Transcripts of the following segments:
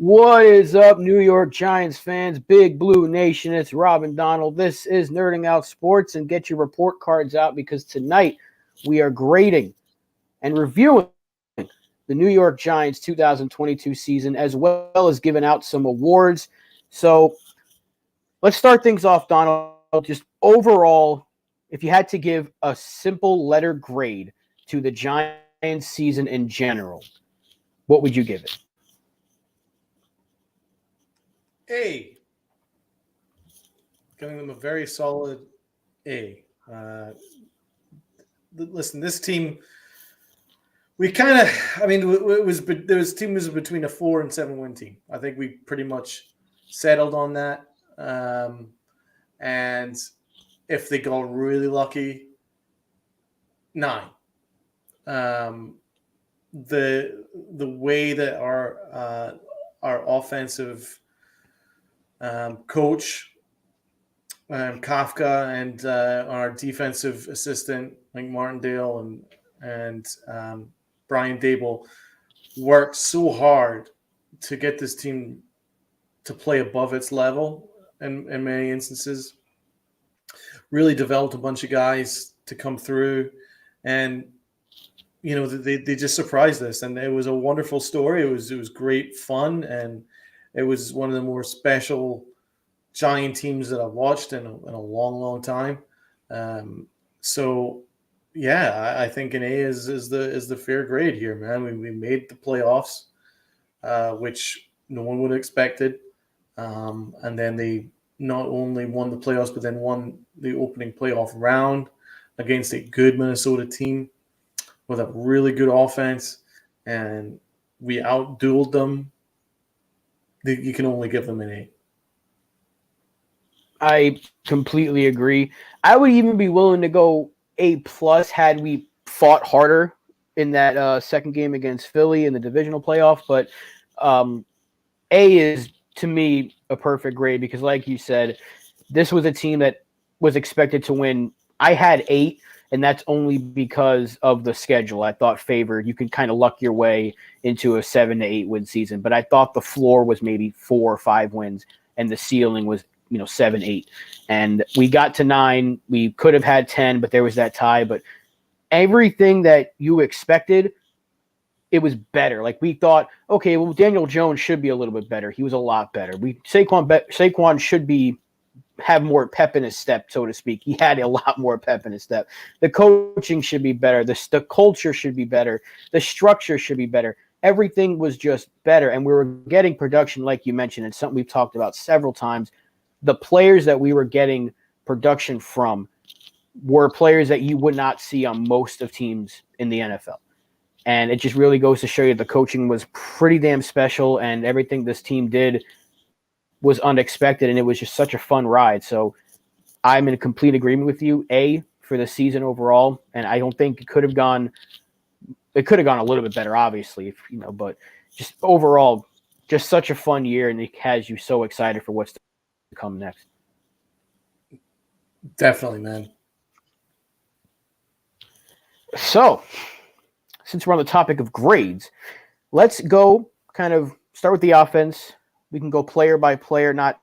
What is up, New York Giants fans, Big Blue Nation? It's Robin Donald. This is Nerding Out Sports, and get your report cards out because tonight we are grading and reviewing the New York Giants 2022 season, as well as giving out some awards. So let's start things off, Donald. Just overall, if you had to give a simple letter grade to the Giants season in general, what would you give it? A. Giving them a very solid A. Listen, this team, we kind of, this team was between a 4 and 7 win team. I think we pretty much settled on that. And if they got really lucky, 9. The way that our offensive coach Kafka and our defensive assistant like Martindale and Brian Dable worked so hard to get this team to play above its level in many instances. Really developed a bunch of guys to come through, and they just surprised us, and it was a wonderful story. It was great fun, and it was one of the more special Giant teams that I've watched in a long time. So, yeah, I think an A is the fair grade here, man. We made the playoffs, which no one would have expected, and then they not only won the playoffs, but then won the opening playoff round against a good Minnesota team with a really good offense, and we outdueled them. You can only give them an A. I completely agree. I would even be willing to go A plus had we fought harder in that second game against Philly in the divisional playoff. But A is, to me, a perfect grade because, like you said, this was a team that was expected to win. I had 8, and that's only because of the schedule. I thought favored. You can kind of luck your way into a 7 to 8 win season, but I thought the floor was maybe 4 or 5 wins, and the ceiling was 7, 8. And we got to 9. We could have had 10, but there was that tie. But everything that you expected, it was better. Like we thought, okay, well, Daniel Jones should be a little bit better. He was a lot better. Saquon should have more pep in his step, so to speak. He had a lot more pep in his step. The coaching should be better. The culture should be better. The structure should be better. Everything was just better, and we were getting production, like you mentioned. It's something we've talked about several times. The players that we were getting production from were players that you would not see on most of teams in the NFL. And it just really goes to show you the coaching was pretty damn special, and everything this team did was unexpected, and it was just such a fun ride. So I'm in complete agreement with you. A for the season overall, and I don't think it could have gone a little bit better, obviously, but just overall, just such a fun year, and it has you so excited for what's to come next. Definitely, man. So, since we're on the topic of grades, let's go kind of start with the offense. We can go player by player, not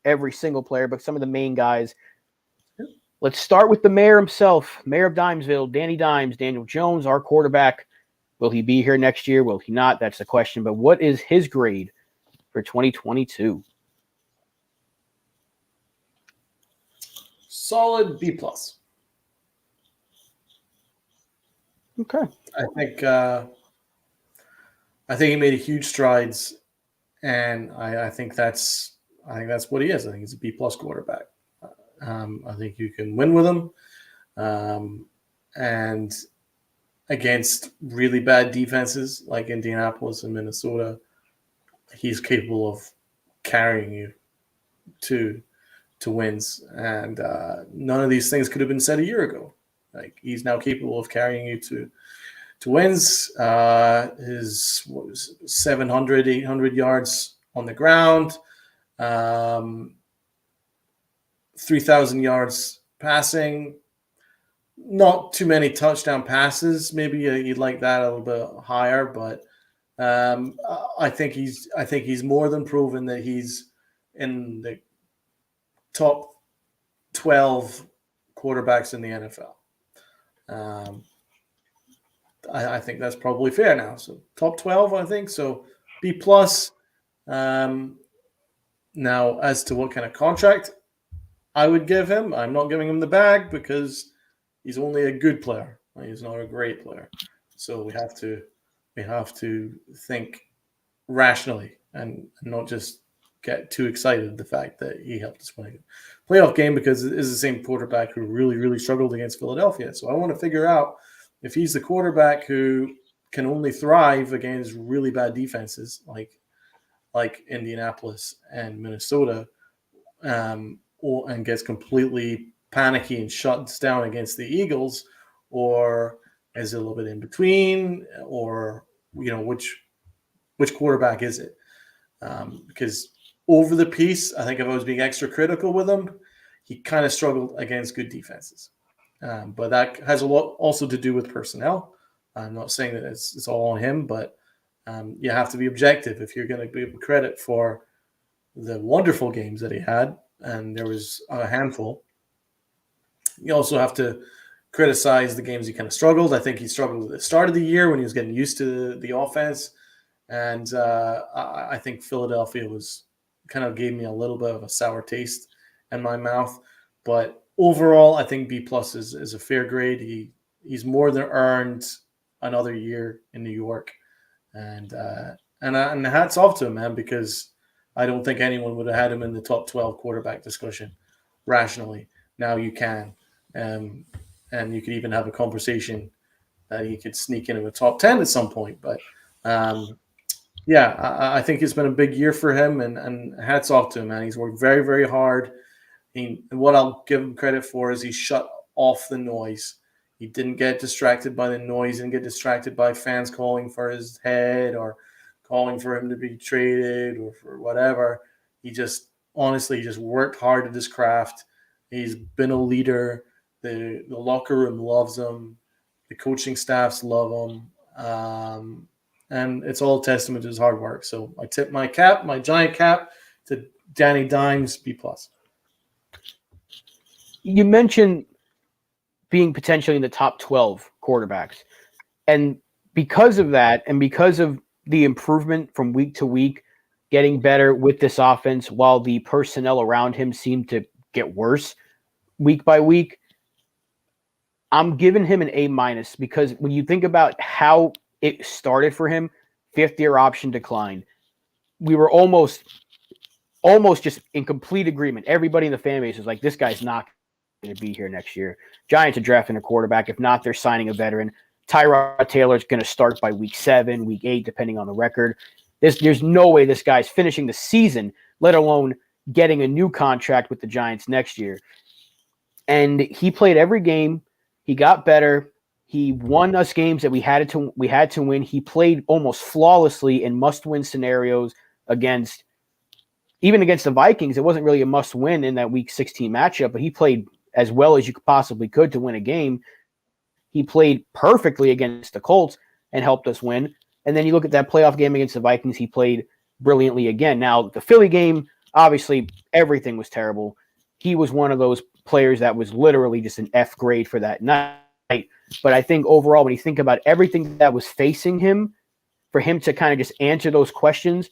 every single player, but some of the main guys. Let's start with the mayor himself, mayor of Dimesville, Danny Dimes, Daniel Jones, our quarterback. Will he be here next year? Will he not? That's the question. But what is his grade for 2022? Solid B plus. Okay. I think he made huge strides, and I think that's what he is. I think he's a B plus quarterback. I think you can win with him, and against really bad defenses like Indianapolis and Minnesota, he's capable of carrying you to wins. And none of these things could have been said a year ago. Like, he's now capable of carrying you to wins. His 700, 800 yards on the ground, 3,000 yards passing. Not too many touchdown passes. Maybe you'd like that a little bit higher, but I think he's more than proven that he's in the top 12 quarterbacks in the NFL. I think that's probably fair now. So top 12, I think. So B plus. Now, as to what kind of contract I would give him, I'm not giving him the bag because he's only a good player. He's not a great player. So we have to think rationally and not just get too excited the fact that he helped us win a playoff game, because it is the same quarterback who really, really struggled against Philadelphia. So I want to figure out if he's the quarterback who can only thrive against really bad defenses like Indianapolis and Minnesota, and gets completely panicky and shuts down against the Eagles, or is it a little bit in between, or which quarterback is it? Because over the piece, I think if I was being extra critical with him, he kind of struggled against good defenses. But that has a lot also to do with personnel. I'm not saying that it's all on him, but you have to be objective if you're going to give credit for the wonderful games that he had, and there was a handful. You also have to criticize the games he kind of struggled. I think he struggled at the start of the year when he was getting used to the offense, and I think Philadelphia kind of gave me a little bit of a sour taste in my mouth. But overall, I think B plus is a fair grade. He's more than earned another year in New York, and hats off to him, man, because I don't think anyone would have had him in the top 12 quarterback discussion rationally. Now you can, and you could even have a conversation that he could sneak into the top 10 at some point. But I think it's been a big year for him, and hats off to him, man. He's worked very, very hard. And what I'll give him credit for is he shut off the noise. He didn't get distracted by the noise and get distracted by fans calling for his head or calling for him to be traded or for whatever. He just worked hard at his craft. He's been a leader. The locker room loves him. The coaching staffs love him. And it's all testament to his hard work. So I tip my giant cap to Danny Dimes, B+. You mentioned being potentially in the top 12 quarterbacks. And because of that, and because of the improvement from week to week, getting better with this offense while the personnel around him seemed to get worse week by week, I'm giving him an A- because when you think about how it started for him, fifth-year option decline, we were almost just in complete agreement. Everybody in the fan base was like, this guy's not going to be here next year. Giants are drafting a quarterback. If not, they're signing a veteran. Tyrod Taylor's going to start by week 7, week 8, depending on the record. There's no way this guy's finishing the season, let alone getting a new contract with the Giants next year. And he played every game. He got better. He won us games that we had to win. He played almost flawlessly in must-win scenarios against the Vikings. It wasn't really a must-win in that Week 16 matchup, but he played as well as you possibly could to win a game. He played perfectly against the Colts and helped us win. And then you look at that playoff game against the Vikings, he played brilliantly again. Now, the Philly game, obviously, everything was terrible. He was one of those players that was literally just an F grade for that night. But I think overall, when you think about everything that was facing him, for him to kind of just answer those questions,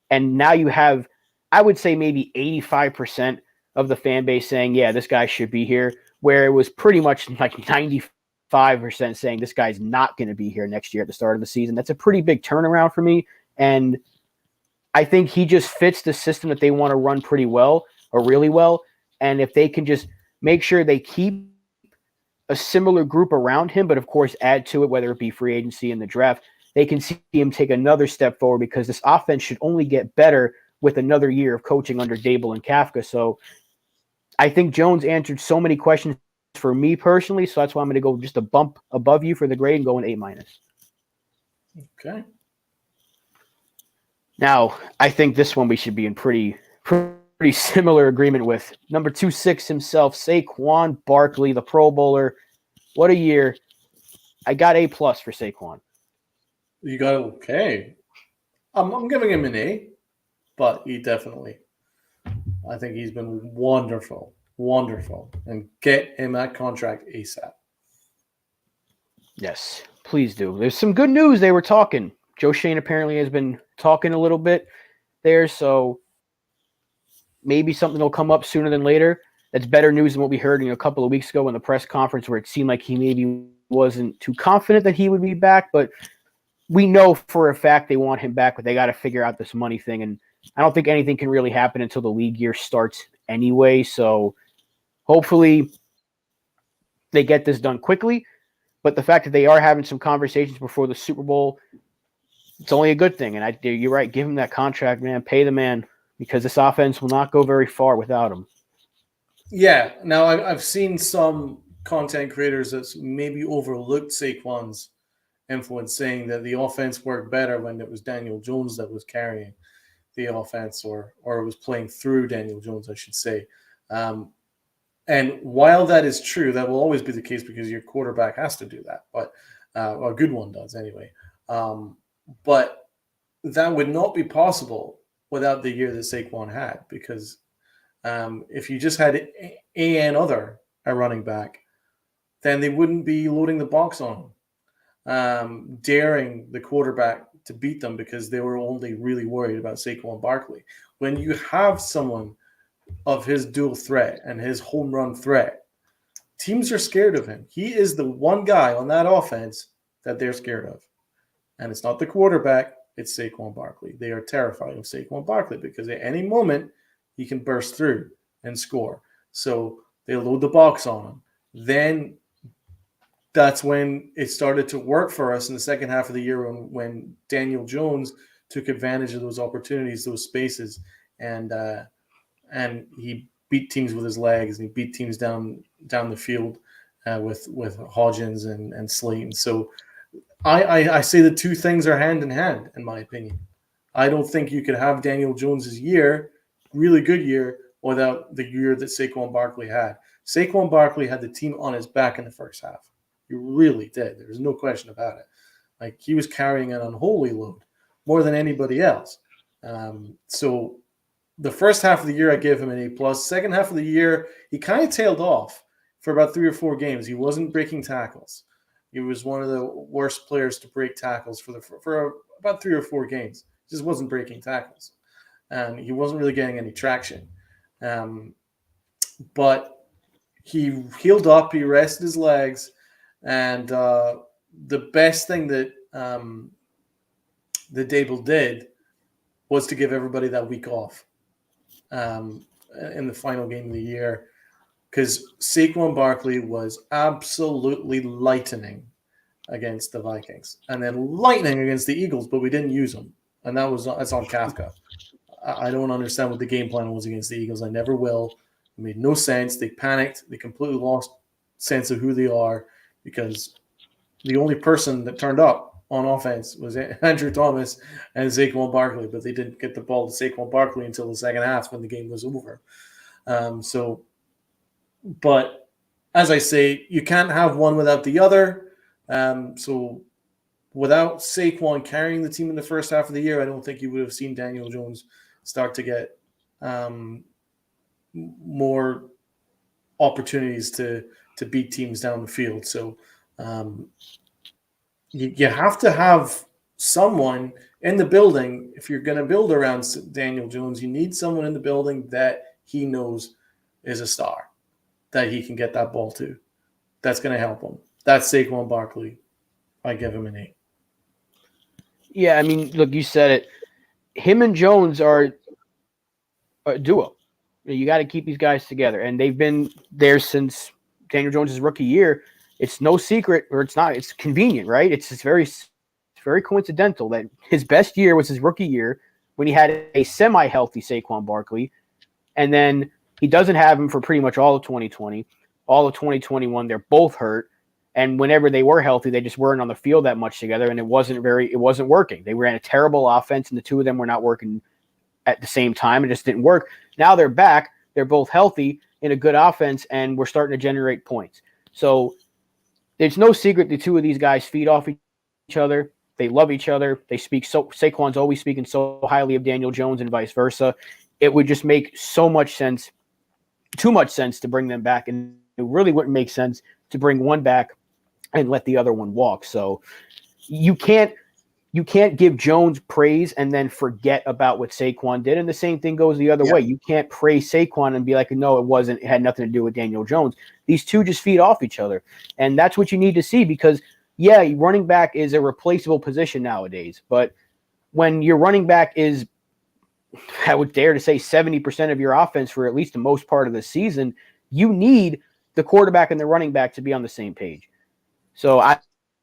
and now you have, I would say maybe 85% of the fan base saying, yeah, this guy should be here, where it was pretty much like 95% saying this guy's not going to be here next year at the start of the season. That's a pretty big turnaround for me. And I think he just fits the system that they want to run pretty well, or really well. And if they can just make sure they keep a similar group around him, but of course add to it, whether it be free agency in the draft, they can see him take another step forward, because this offense should only get better with another year of coaching under Dable and Kafka. So I think Jones answered so many questions for me personally, so that's why I'm going to go just a bump above you for the grade and go an A-. Okay. Now, I think this one we should be in pretty similar agreement with. Number 26 himself, Saquon Barkley, the Pro Bowler. What a year. I got A+ for Saquon. You got okay. I'm giving him an A, but I think he's been wonderful, and get him that contract ASAP. Yes, please do. There's some good news. They were talking. Joe Shane apparently has been talking a little bit there, so maybe something will come up sooner than later. That's better news than what we heard a couple of weeks ago in the press conference where it seemed like he maybe wasn't too confident that he would be back, but we know for a fact they want him back, but they got to figure out this money thing, and I don't think anything can really happen until the league year starts anyway, so hopefully they get this done quickly, but the fact that they are having some conversations before the Super Bowl, it's only a good thing, and you're right, give him that contract, man, pay the man, because this offense will not go very far without him. Yeah, now I've seen some content creators that's maybe overlooked Saquon's influence, saying that the offense worked better when it was Daniel Jones that was carrying the offense, or it was playing through Daniel Jones, I should say. And while that is true, that will always be the case because your quarterback has to do that, but a good one does anyway. But that would not be possible without the year that Saquon had, because if you just had a running back, then they wouldn't be loading the box on him, daring the quarterback to beat them because they were only really worried about Saquon Barkley. When you have someone of his dual threat and his home run threat, teams are scared of him. He is the one guy on that offense that they're scared of. And it's not the quarterback, it's Saquon Barkley. They are terrified of Saquon Barkley because at any moment he can burst through and score. So they load the box on him. Then that's when it started to work for us in the second half of the year when Daniel Jones took advantage of those opportunities, those spaces, and he beat teams with his legs, and he beat teams down the field with Hodgins and Slayton. So I say the two things are hand in hand, in my opinion. I don't think you could have Daniel Jones's year, really good year, without the year that Saquon Barkley had. Saquon Barkley had the team on his back in the first half. He really did. There's no question about it. Like, he was carrying an unholy load more than anybody else. So the first half of the year, I gave him an A+. Second half of the year, he kind of tailed off for about 3 or 4 games. He wasn't breaking tackles. He was one of the worst players to break tackles for about 3 or 4 games. He just wasn't breaking tackles. And he wasn't really getting any traction. But he healed up. He rested his legs. And the best thing that Daboll did was to give everybody that week off in the final game of the year, because Saquon Barkley was absolutely lightning against the Vikings and then lightning against the Eagles, but we didn't use him. And that's on Kafka. I don't understand what the game plan was against the Eagles. I never will. It made no sense. They panicked. They completely lost sense of who they are, because the only person that turned up on offense was Andrew Thomas and Saquon Barkley, but they didn't get the ball to Saquon Barkley until the second half when the game was over. But as I say, you can't have one without the other. So without Saquon carrying the team in the first half of the year, I don't think you would have seen Daniel Jones start to get more opportunities to beat teams down the field. So you have to have someone in the building. If you're going to build around Daniel Jones, you need someone in the building that he knows is a star, that he can get that ball to. That's going to help him. That's Saquon Barkley. I give him an A. Yeah, I mean, look, you said it. Him and Jones are a duo. You got to keep these guys together, and they've been there since Daniel Jones' rookie year. It's no secret, or it's not. It's convenient, right? It's very coincidental that his best year was his rookie year when he had a semi-healthy Saquon Barkley, and then he doesn't have him for pretty much all of 2020, all of 2021. They're both hurt, and whenever they were healthy, they just weren't on the field that much together, and it wasn't working. They ran a terrible offense, and the two of them were not working at the same time. It just didn't work. Now they're back. They're both healthy in a good offense, and we're starting to generate points. So it's no secret the two of these guys feed off each other. They love each other. Saquon's always speaking so highly of Daniel Jones and vice versa. It would just make so much sense, too much sense to bring them back. And it really wouldn't make sense to bring one back and let the other one walk. So you can't give Jones praise and then forget about what Saquon did. And the same thing goes the other way. You can't praise Saquon and be like, no, it had nothing to do with Daniel Jones. These two just feed off each other. And that's what you need to see because, yeah, running back is a replaceable position nowadays. But when your running back is, I would dare to say, 70% of your offense for at least the most part of the season, you need the quarterback and the running back to be on the same page. So I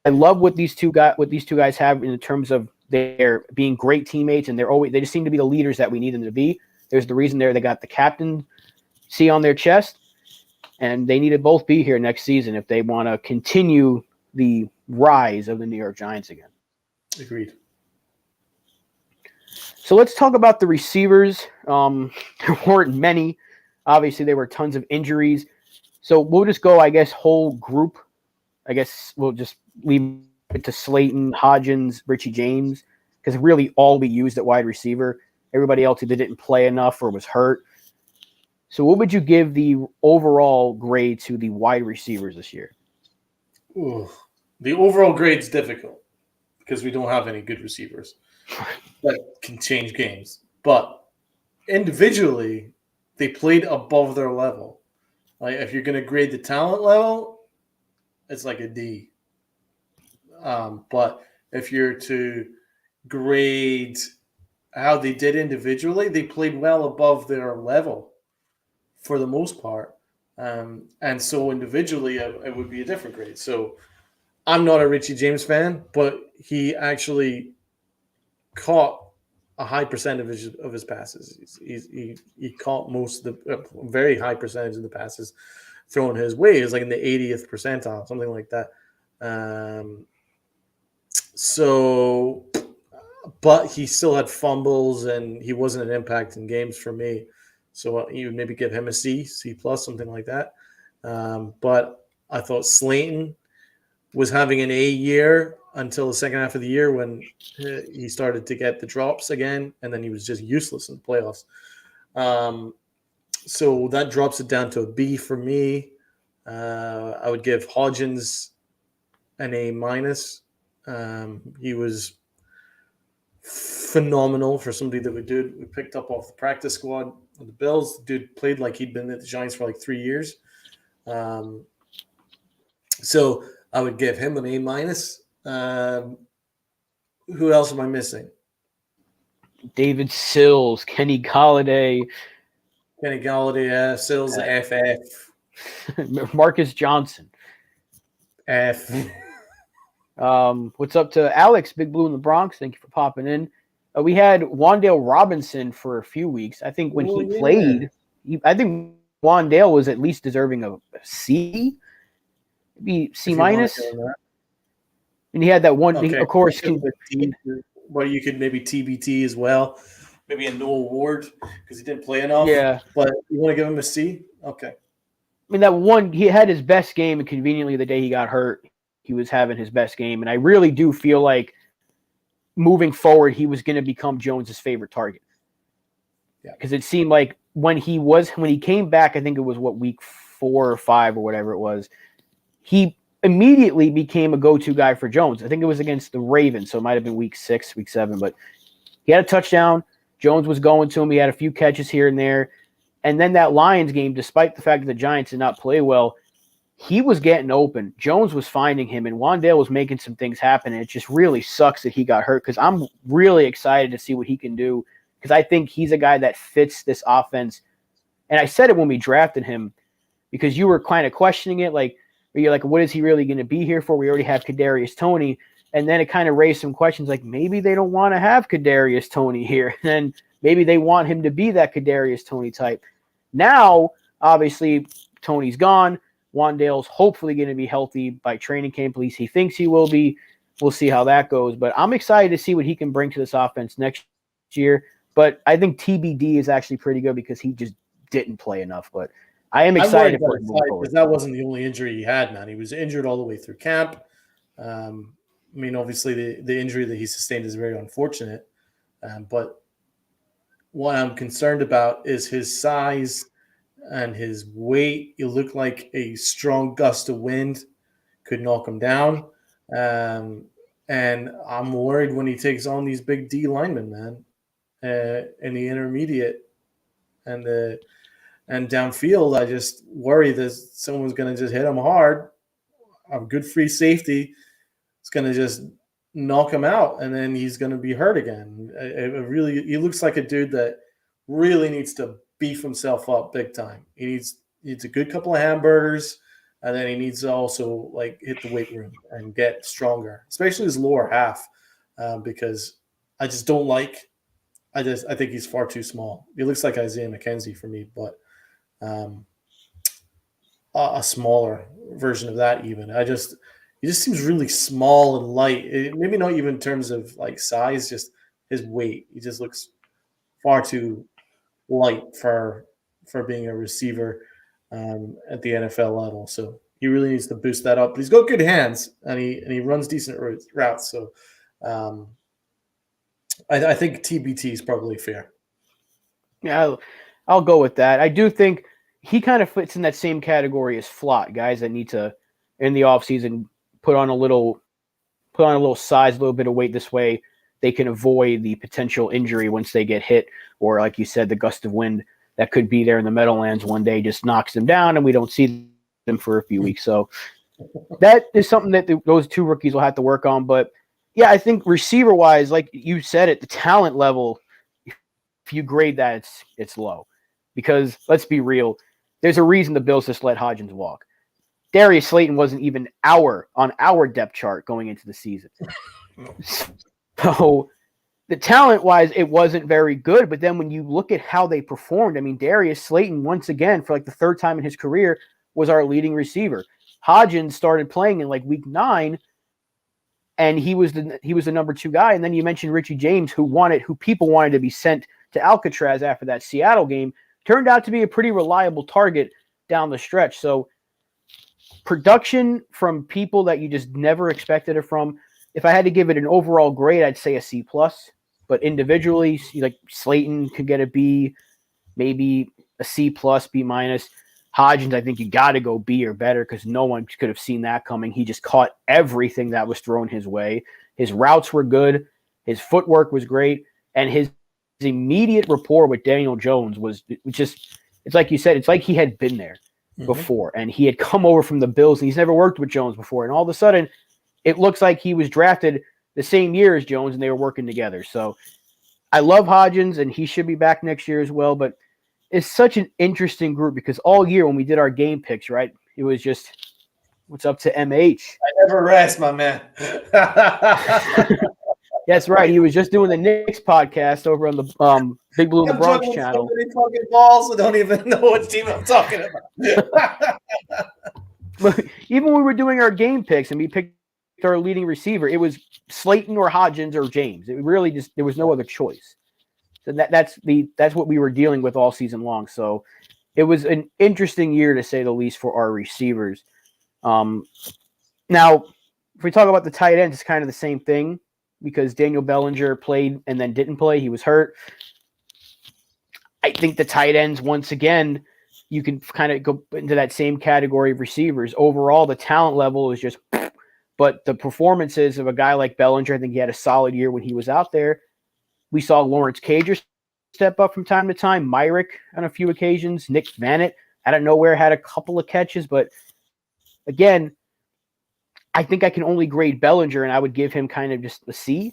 love what these two guys have in terms of their being great teammates, and they just seem to be the leaders that we need them to be. There's the reason they got the captaincy on their chest, and they need to both be here next season if they want to continue the rise of the New York Giants again. Agreed. So let's talk about the receivers. There weren't many. Obviously, there were tons of injuries. So we'll just go, I guess, whole group. I guess we'll just leave it to Slayton, Hodgins, Richie James, because really all we used at wide receiver. Everybody else either didn't play enough or was hurt. So what would you give the overall grade to the wide receivers this year? Ooh, the overall grade's difficult because we don't have any good receivers that can change games. But individually, they played above their level. Like if you're going to grade the talent level, it's like a D. But if you're to grade how they did individually, they played well above their level for the most part. And so individually, it would be a different grade. So I'm not a Richie James fan, but he actually caught a high percentage of his passes. He caught most of the very high percentage of the passes thrown his way. It's like in the 80th percentile, something like that. But he still had fumbles and he wasn't an impact in games for me. So you would maybe give him a C plus, something like that. But I thought Slayton was having an A year until the second half of the year when he started to get the drops again, and then he was just useless in the playoffs. So that drops it down to a B for me. I would give Hodgins an A minus. He was phenomenal for somebody that we picked up off the practice squad of the Bills. The dude played like he'd been at the Giants for like 3 years. So I would give him an A minus. Who else am I missing? David Sills, Kenny Golladay, Sills, FF. Marcus Johnson. F. What's up to Alex, Big Blue in the Bronx? Thank you for popping in. We had Wan'Dale Robinson for a few weeks. I think when he played, I think Wan'Dale was at least deserving of a C, maybe C minus. And he had that one, okay. Of course. Well, you could maybe TBT as well. Maybe a no award because he didn't play enough. Yeah. But you want to give him a C? Okay. I mean, that one, he had his best game, and conveniently the day he got hurt, he was having his best game. And I really do feel like moving forward, he was going to become Jones's favorite target. Yeah. Because it seemed like when he came back, I think it was week 4 or 5 or whatever it was, he immediately became a go-to guy for Jones. I think it was against the Ravens, so it might have been week 6, week 7, but he had a touchdown. Jones was going to him. He had a few catches here and there. And then that Lions game, despite the fact that the Giants did not play well, he was getting open. Jones was finding him, and Wan'Dale was making some things happen. And it just really sucks that he got hurt because I'm really excited to see what he can do because I think he's a guy that fits this offense. And I said it when we drafted him because you were kind of questioning it, like, are you like, what is he really going to be here for? We already have Kadarius Toney. And then it kind of raised some questions like maybe they don't want to have Kadarius Toney here. And maybe they want him to be that Kadarius Toney type. Now, obviously, Toney's gone. Wan'Dale's hopefully going to be healthy by training camp. At least he thinks he will be. We'll see how that goes. But I'm excited to see what he can bring to this offense next year. But I think TBD is actually pretty good because he just didn't play enough. But I am excited for him because that wasn't the only injury he had, man. He was injured all the way through camp. I mean, obviously the injury that he sustained is very unfortunate, but what I'm concerned about is his size and his weight. He looked like a strong gust of wind could knock him down. Um, and I'm worried when he takes on these big D linemen, man, in the intermediate and the and downfield. I just worry that someone's going to just hit him hard. A good free safety is going to just knock him out, and then he's going to be hurt again. He looks like a dude that really needs to beef himself up big time. He needs a good couple of hamburgers, and then he needs to also like hit the weight room and get stronger, especially his lower half, because I just don't like. I think he's far too small. He looks like Isaiah McKenzie for me, but um, a smaller version of that. Even he just seems really small and light. Maybe not even in terms of like size, just his weight. He just looks far too light for being a receiver at the NFL level. So he really needs to boost that up. But he's got good hands and he runs decent routes. So um, I think TBT is probably fair. Yeah, I'll go with that. I do think he kind of fits in that same category as Flott, guys that need to in the offseason put on a little size, a little bit of weight. This way they can avoid the potential injury once they get hit, or like you said, the gust of wind that could be there in the Meadowlands one day just knocks them down and we don't see them for a few weeks. So that is something that those two rookies will have to work on. But yeah, I think receiver wise, like you said, at the talent level, if you grade that, it's low. Because let's be real, there's a reason the Bills just let Hodgins walk. Darius Slayton wasn't even on our depth chart going into the season. So the talent wise, it wasn't very good. But then when you look at how they performed, I mean, Darius Slayton, once again, for like the third time in his career, was our leading receiver. Hodgins started playing in like week 9, and he was the number 2 guy. And then you mentioned Richie James, who people wanted to be sent to Alcatraz after that Seattle game, turned out to be a pretty reliable target down the stretch. So production from people that you just never expected it from. If I had to give it an overall grade, I'd say a C+. But individually, like Slayton could get a B, maybe a C+, B-. Hodgins, I think you got to go B or better because no one could have seen that coming. He just caught everything that was thrown his way. His routes were good. His footwork was great. And his immediate rapport with Daniel Jones was just, it's like you said, it's like he had been there before. And he had come over from the Bills and he's never worked with Jones before. And all of a sudden, it looks like he was drafted the same year as Jones and they were working together. So I love Hodgins and he should be back next year as well. But it's such an interesting group because all year when we did our game picks, right, it was just what's up to MH. I never rest, my man. That's right. He was just doing the Knicks podcast over on the Big Blue in the Bronx channel. So many fucking balls, I don't even know what team I'm talking about. But even when we were doing our game picks and we picked our leading receiver, it was Slayton or Hodgins or James. It really just there was no other choice. So that's what we were dealing with all season long. So it was an interesting year to say the least for our receivers. Now, if we talk about the tight ends, it's kind of the same thing because Daniel Bellinger played and then didn't play. He was hurt. I think the tight ends, once again, you can kind of go into that same category of receivers. Overall, the talent level is just, but the performances of a guy like Bellinger, I think he had a solid year when he was out there. We saw Lawrence Cager step up from time to time. Myrick on a few occasions. Nick Vannett out of nowhere had a couple of catches. But again, I think I can only grade Bellinger, and I would give him kind of just a C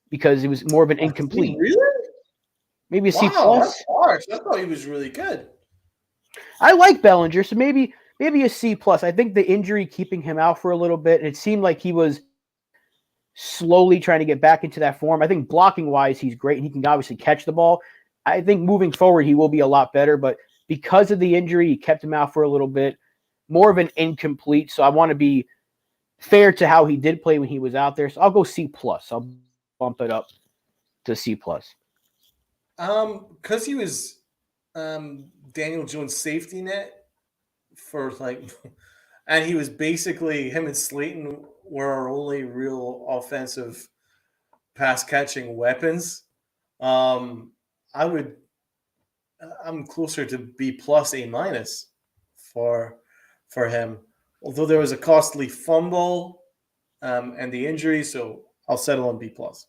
because it was more of an incomplete. Really? Maybe a C+. That's harsh. I thought he was really good. I like Bellinger, so maybe a C+. I think the injury keeping him out for a little bit, it seemed like he was slowly trying to get back into that form. I think blocking wise, he's great. He can obviously catch the ball. I think moving forward, he will be a lot better, but because of the injury, he kept him out for a little bit. More of an incomplete. So I want to be fair to how he did play when he was out there. So I'll go C+. I'll bump it up to C+. Because he was Daniel Jones' safety net for like, and he was basically him and Slayton were our only real offensive pass catching weapons, um, I would I'm closer to B plus A minus for for him. Although there was a costly fumble and the injury, so I'll settle on B plus.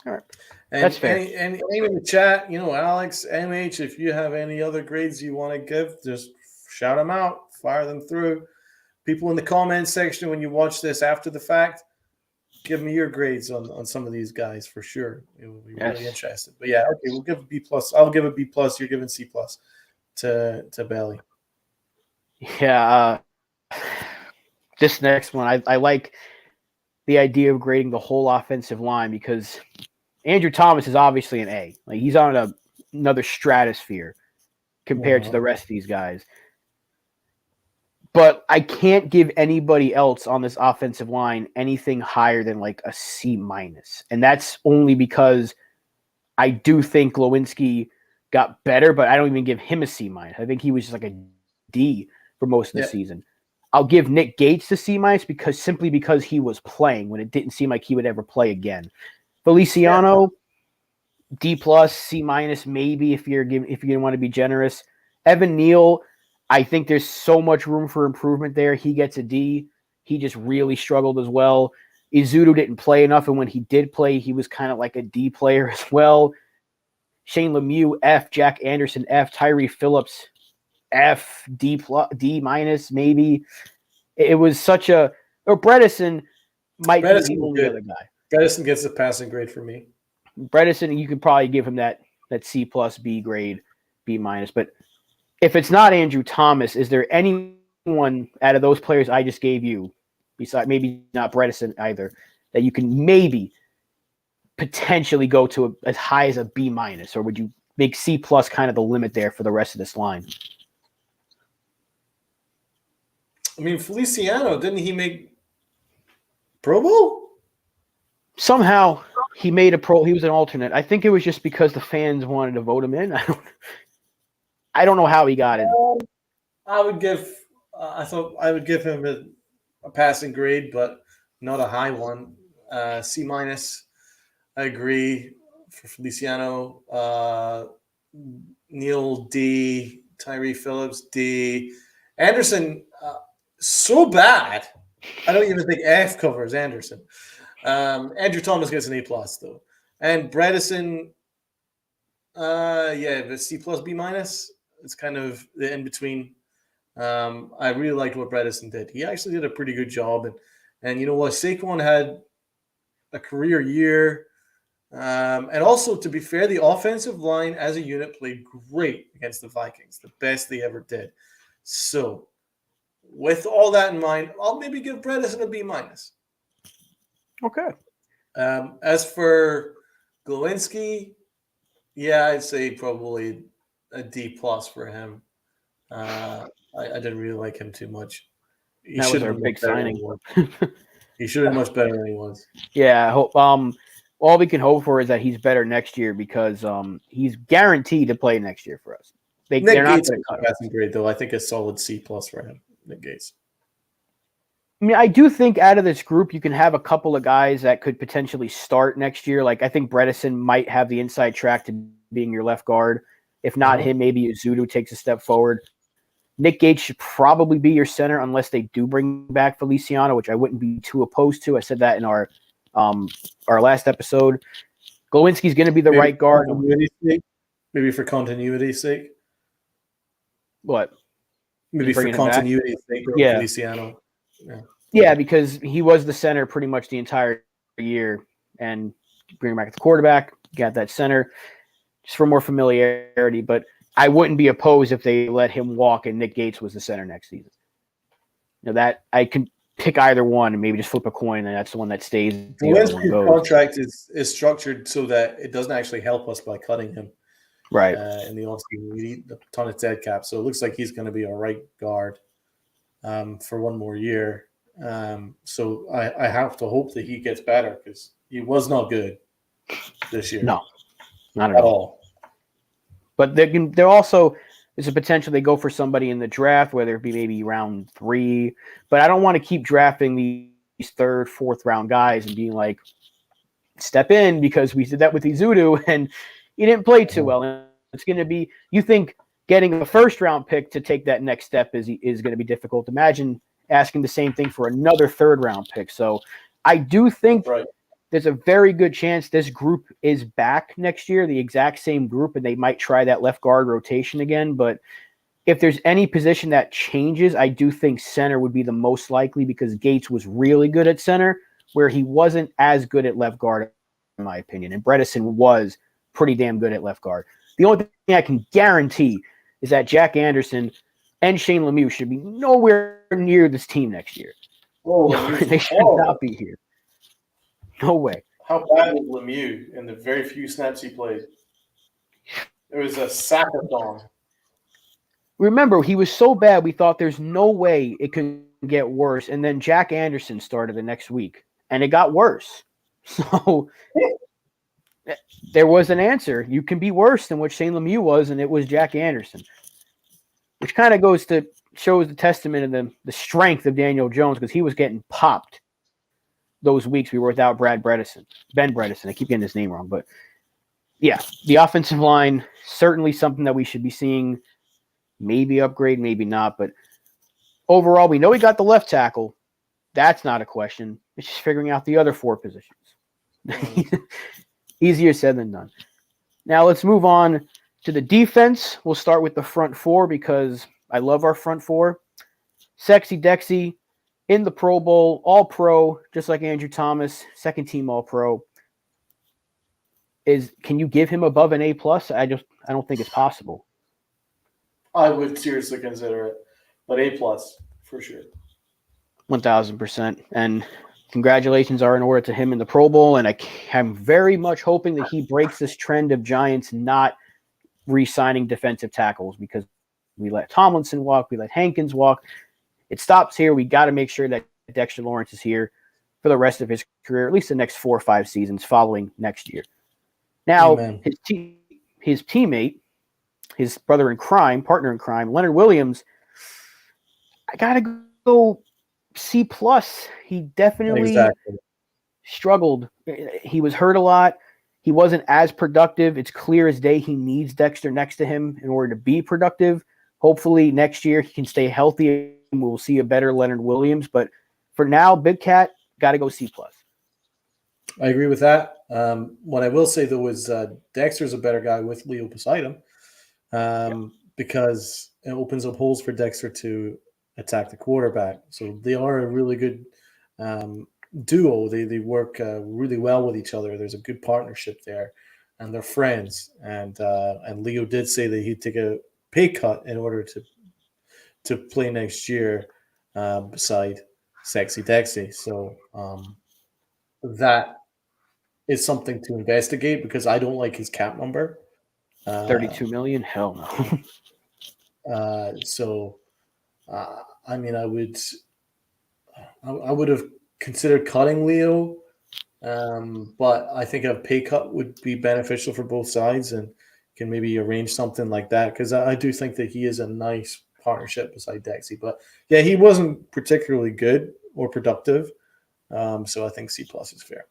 All right. And That's fair. any in the chat, Alex, MH, if you have any other grades you want to give, just shout them out, fire them through. People in the comment section when you watch this after the fact, give me your grades on some of these guys for sure. It will be really interested. But yeah, okay, we'll give a B plus. I'll give a B plus. You're giving C plus to Bailey. Yeah. This next one, I like the idea of grading the whole offensive line because Andrew Thomas is obviously an A. Like he's on another stratosphere compared to the rest of these guys. But I can't give anybody else on this offensive line anything higher than like a C minus. And that's only because I do think Glowinski got better, but I don't even give him a C minus. I think he was just like a D for most of the season. I'll give Nick Gates the C minus simply because he was playing when it didn't seem like he would ever play again. Feliciano, D plus, C minus, maybe if you're going to want to be generous. Evan Neal, I think there's so much room for improvement there. He gets a D. He just really struggled as well. Izudu didn't play enough, and when he did play, he was kind of like a D player as well. Shane Lemieux, F. Jack Anderson, F. Tyree Phillips, F. D plus, D minus, maybe. It was such a. Or Bredesen might be the only other guy. Bredesen gets a passing grade for me. Bredesen, you could probably give him that C plus, B grade, B minus, but. If it's not Andrew Thomas, is there anyone out of those players I just gave you, besides maybe not Bredesen either, that you can maybe potentially go to as high as a B minus, or would you make C plus kind of the limit there for the rest of this line? I mean, Feliciano, didn't he make Pro Bowl? Somehow he made he was an alternate. I think it was just because the fans wanted to vote him in. I don't know how he got it. I would give. I thought I would give him a passing grade, but not a high one. C minus. I agree for Feliciano. Neil D. Tyree Phillips D. Anderson so bad. I don't even think F covers Anderson. Andrew Thomas gets an A plus though, and Bredesen. But C plus B minus. It's kind of the in between. I really liked what Bredesen did. He actually did a pretty good job, and you know what? Saquon had a career year, and also to be fair, the offensive line as a unit played great against the Vikings, the best they ever did. So, with all that in mind, I'll maybe give Bredesen a B minus. Okay. As for Glowinski, yeah, I'd say probably a D plus for him. I didn't really like him too much. He that was our big signing. He should have much better than he was. Yeah, I hope. All we can hope for is that he's better next year because he's guaranteed to play next year for us. They're not going to cut him. Grade though. I think a solid C plus for him. Nick Gates. I mean, I do think out of this group, you can have a couple of guys that could potentially start next year. Like I think Bredesen might have the inside track to being your left guard. If not him, maybe Izudu takes a step forward. Nick Gates should probably be your center unless they do bring back Feliciano, which I wouldn't be too opposed to. I said that in our last episode. Glowinski's going to be the right guard. Maybe for continuity's sake. What? Maybe for continuity's sake. Yeah. Feliciano. Yeah, because he was the center pretty much the entire year, and bring him back at the quarterback, got that center. Just for more familiarity, but I wouldn't be opposed if they let him walk and Nick Gates was the center next season. That I can pick either one and maybe just flip a coin, and that's the one that stays. The contract is structured so that it doesn't actually help us by cutting him. Right. In the offseason, we need a ton of dead cap, so it looks like he's going to be a right guard for one more year. So I have to hope that he gets better because he was not good this year. No, not at all. all. But they're also There's a potential they go for somebody in the draft, whether it be maybe round 3. But I don't want to keep drafting these third, fourth round guys and being like, step in, because we did that with Izudu and he didn't play too well. And it's going to be, you think getting a first round pick to take that next step is going to be difficult. Imagine asking the same thing for another third round pick. So I do think there's a very good chance this group is back next year, the exact same group, and they might try that left guard rotation again. But if there's any position that changes, I do think center would be the most likely, because Gates was really good at center, where he wasn't as good at left guard, in my opinion. And Bredesen was pretty damn good at left guard. The only thing I can guarantee is that Jack Anderson and Shane Lemieux should be nowhere near this team next year. They should not be here. No way. How bad was Lemieux in the very few snaps he played? It was a sack-a-thon. Remember, he was so bad, we thought there's no way it could get worse. And then Jack Anderson started the next week, and it got worse. So there was an answer. You can be worse than what Shane Lemieux was, and it was Jack Anderson, which kind of shows the testament of the strength of Daniel Jones, because he was getting popped those weeks we were without Ben Bredesen. I keep getting his name wrong, but yeah, the offensive line, certainly something that we should be seeing, maybe upgrade, maybe not. But overall, we know we got the left tackle. That's not a question. It's just figuring out the other 4 positions. Easier said than done. Now let's move on to the defense. We'll start with the front 4, because I love our front 4. Sexy Dexy in the Pro Bowl, All-Pro, just like Andrew Thomas, second team All-Pro. Can you give him above an A+? I don't think it's possible. I would seriously consider it, but A+ for sure. 1,000%. And congratulations are in order to him in the Pro Bowl, and I'm very much hoping that he breaks this trend of Giants not re-signing defensive tackles, because we let Tomlinson walk, we let Hankins walk. It stops here. We got to make sure that Dexter Lawrence is here for the rest of his career, at least the next 4 or 5 seasons following next year. Now, his teammate, his partner in crime, Leonard Williams, I got to go C+. He definitely struggled. He was hurt a lot. He wasn't as productive. It's clear as day he needs Dexter next to him in order to be productive. Hopefully next year he can stay healthy and we'll see a better Leonard Williams. But for now, Big Cat, got to go C+. I agree with that. What I will say, though, is Dexter's a better guy with Leo beside him, because it opens up holes for Dexter to attack the quarterback. So they are a really good duo. They work really well with each other. There's a good partnership there, and they're friends. And Leo did say that he'd take a pay cut in order to play next year beside Sexy Dexy. So that is something to investigate, because I don't like his cap number. 32 million? Hell no. I mean, I would have considered cutting Leo, but I think a pay cut would be beneficial for both sides, and can maybe arrange something like that, because I do think that he is a nice partnership beside Dexy. But yeah, he wasn't particularly good or productive, so I think C+ is fair.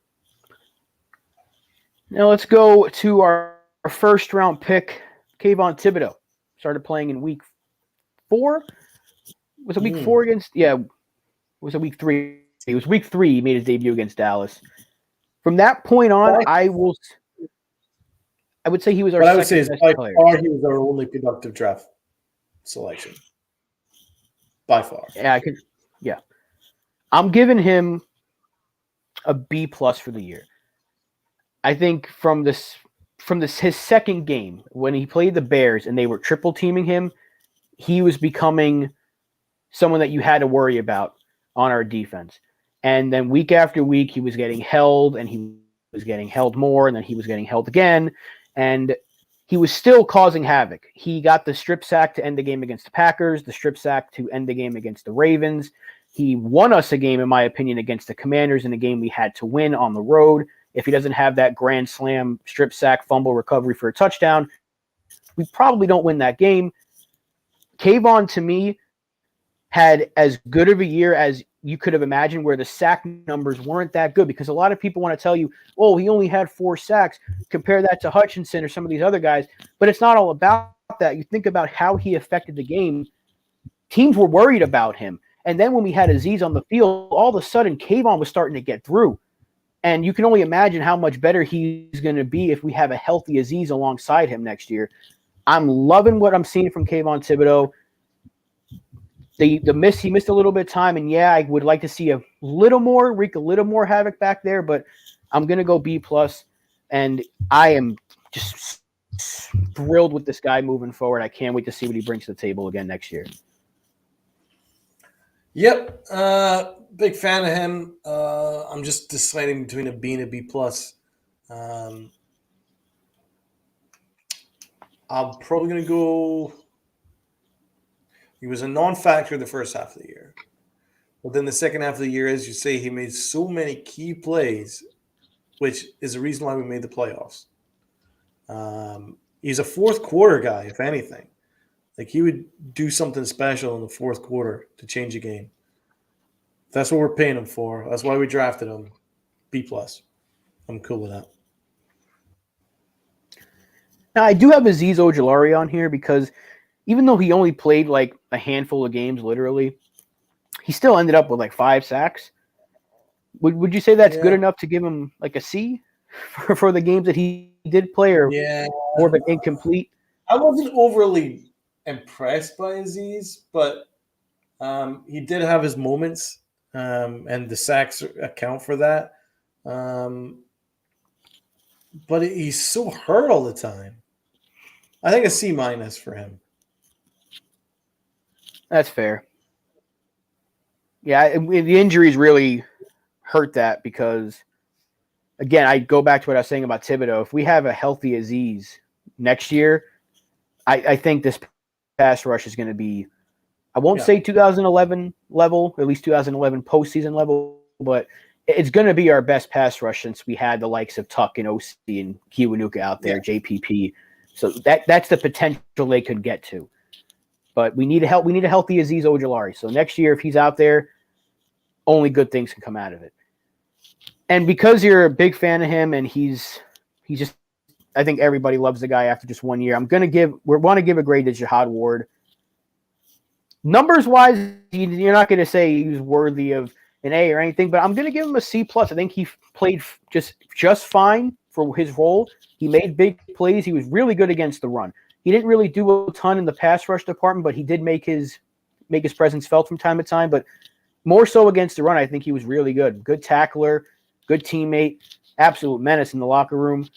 Now let's go to our first round pick, Kayvon Thibodeau. Started playing in week 4. Was it week 4 against? Yeah, was it week 3? It was week 3. He made his debut against Dallas. From that point on, I would say he was our second best player. By far, he was our only productive draft selection. By far. Yeah. I'm giving him a B+ for the year. I think from his second game, when he played the Bears and they were triple teaming him, he was becoming someone that you had to worry about on our defense. And then week after week, he was getting held, and he was getting held more, and then he was getting held again. And he was still causing havoc. He got the strip sack to end the game against the Packers, the strip sack to end the game against the Ravens. He won us a game, in my opinion, against the Commanders in a game we had to win on the road. If he doesn't have that grand slam, strip sack, fumble recovery for a touchdown, we probably don't win that game. Kayvon, to me, had as good of a year as you could have imagined, where the sack numbers weren't that good, because a lot of people want to tell you, oh, he only had 4 sacks. Compare that to Hutchinson or some of these other guys. But it's not all about that. You think about how he affected the game. Teams were worried about him. And then when we had Azeez on the field, all of a sudden Kayvon was starting to get through. And you can only imagine how much better he's going to be if we have a healthy Azeez alongside him next year. I'm loving what I'm seeing from Kayvon Thibodeaux. He missed a little bit of time, and yeah, I would like to see wreak a little more havoc back there, but I'm gonna go B+, and I am just thrilled with this guy moving forward. I can't wait to see what he brings to the table again next year. Yep, big fan of him. I'm just deciding between a B and a B+. I'm probably gonna go. He was a non-factor the first half of the year. But then the second half of the year, as you say, he made so many key plays, which is the reason why we made the playoffs. He's a fourth quarter guy, if anything. Like, he would do something special in the fourth quarter to change a game. That's what we're paying him for. That's why we drafted him. B+. I'm cool with that. Now, I do have Azeez Ojulari on here because even though he only played like a handful of games, literally, he still ended up with like 5 sacks. Would you say that's good enough to give him like a C for the games that he did play, or more of an incomplete? I wasn't overly impressed by Azeez, but he did have his moments, and the sacks account for that. But he's so hurt all the time. I think a C- for him. That's fair. Yeah, the injuries really hurt that because, again, I go back to what I was saying about Thibodeaux. If we have a healthy Azeez next year, I think this pass rush is going to be, I won't say 2011 level, at least 2011 postseason level, but it's going to be our best pass rush since we had the likes of Tuck and OC and Kiwanuka out there, JPP. So that's the potential they could get to. But we need a healthy Azeez Ojulari. So next year, if he's out there, only good things can come out of it. And because you're a big fan of him, and he's just, I think everybody loves the guy after just 1 year. We want to give a grade to Jihad Ward. Numbers wise, you're not going to say he's worthy of an A or anything, but I'm going to give him a C+. I think he played just fine for his role. He made big plays. He was really good against the run. He didn't really do a ton in the pass rush department, but he did make his presence felt from time to time. But more so against the run, I think he was really good. Good tackler, good teammate, absolute menace in the locker room.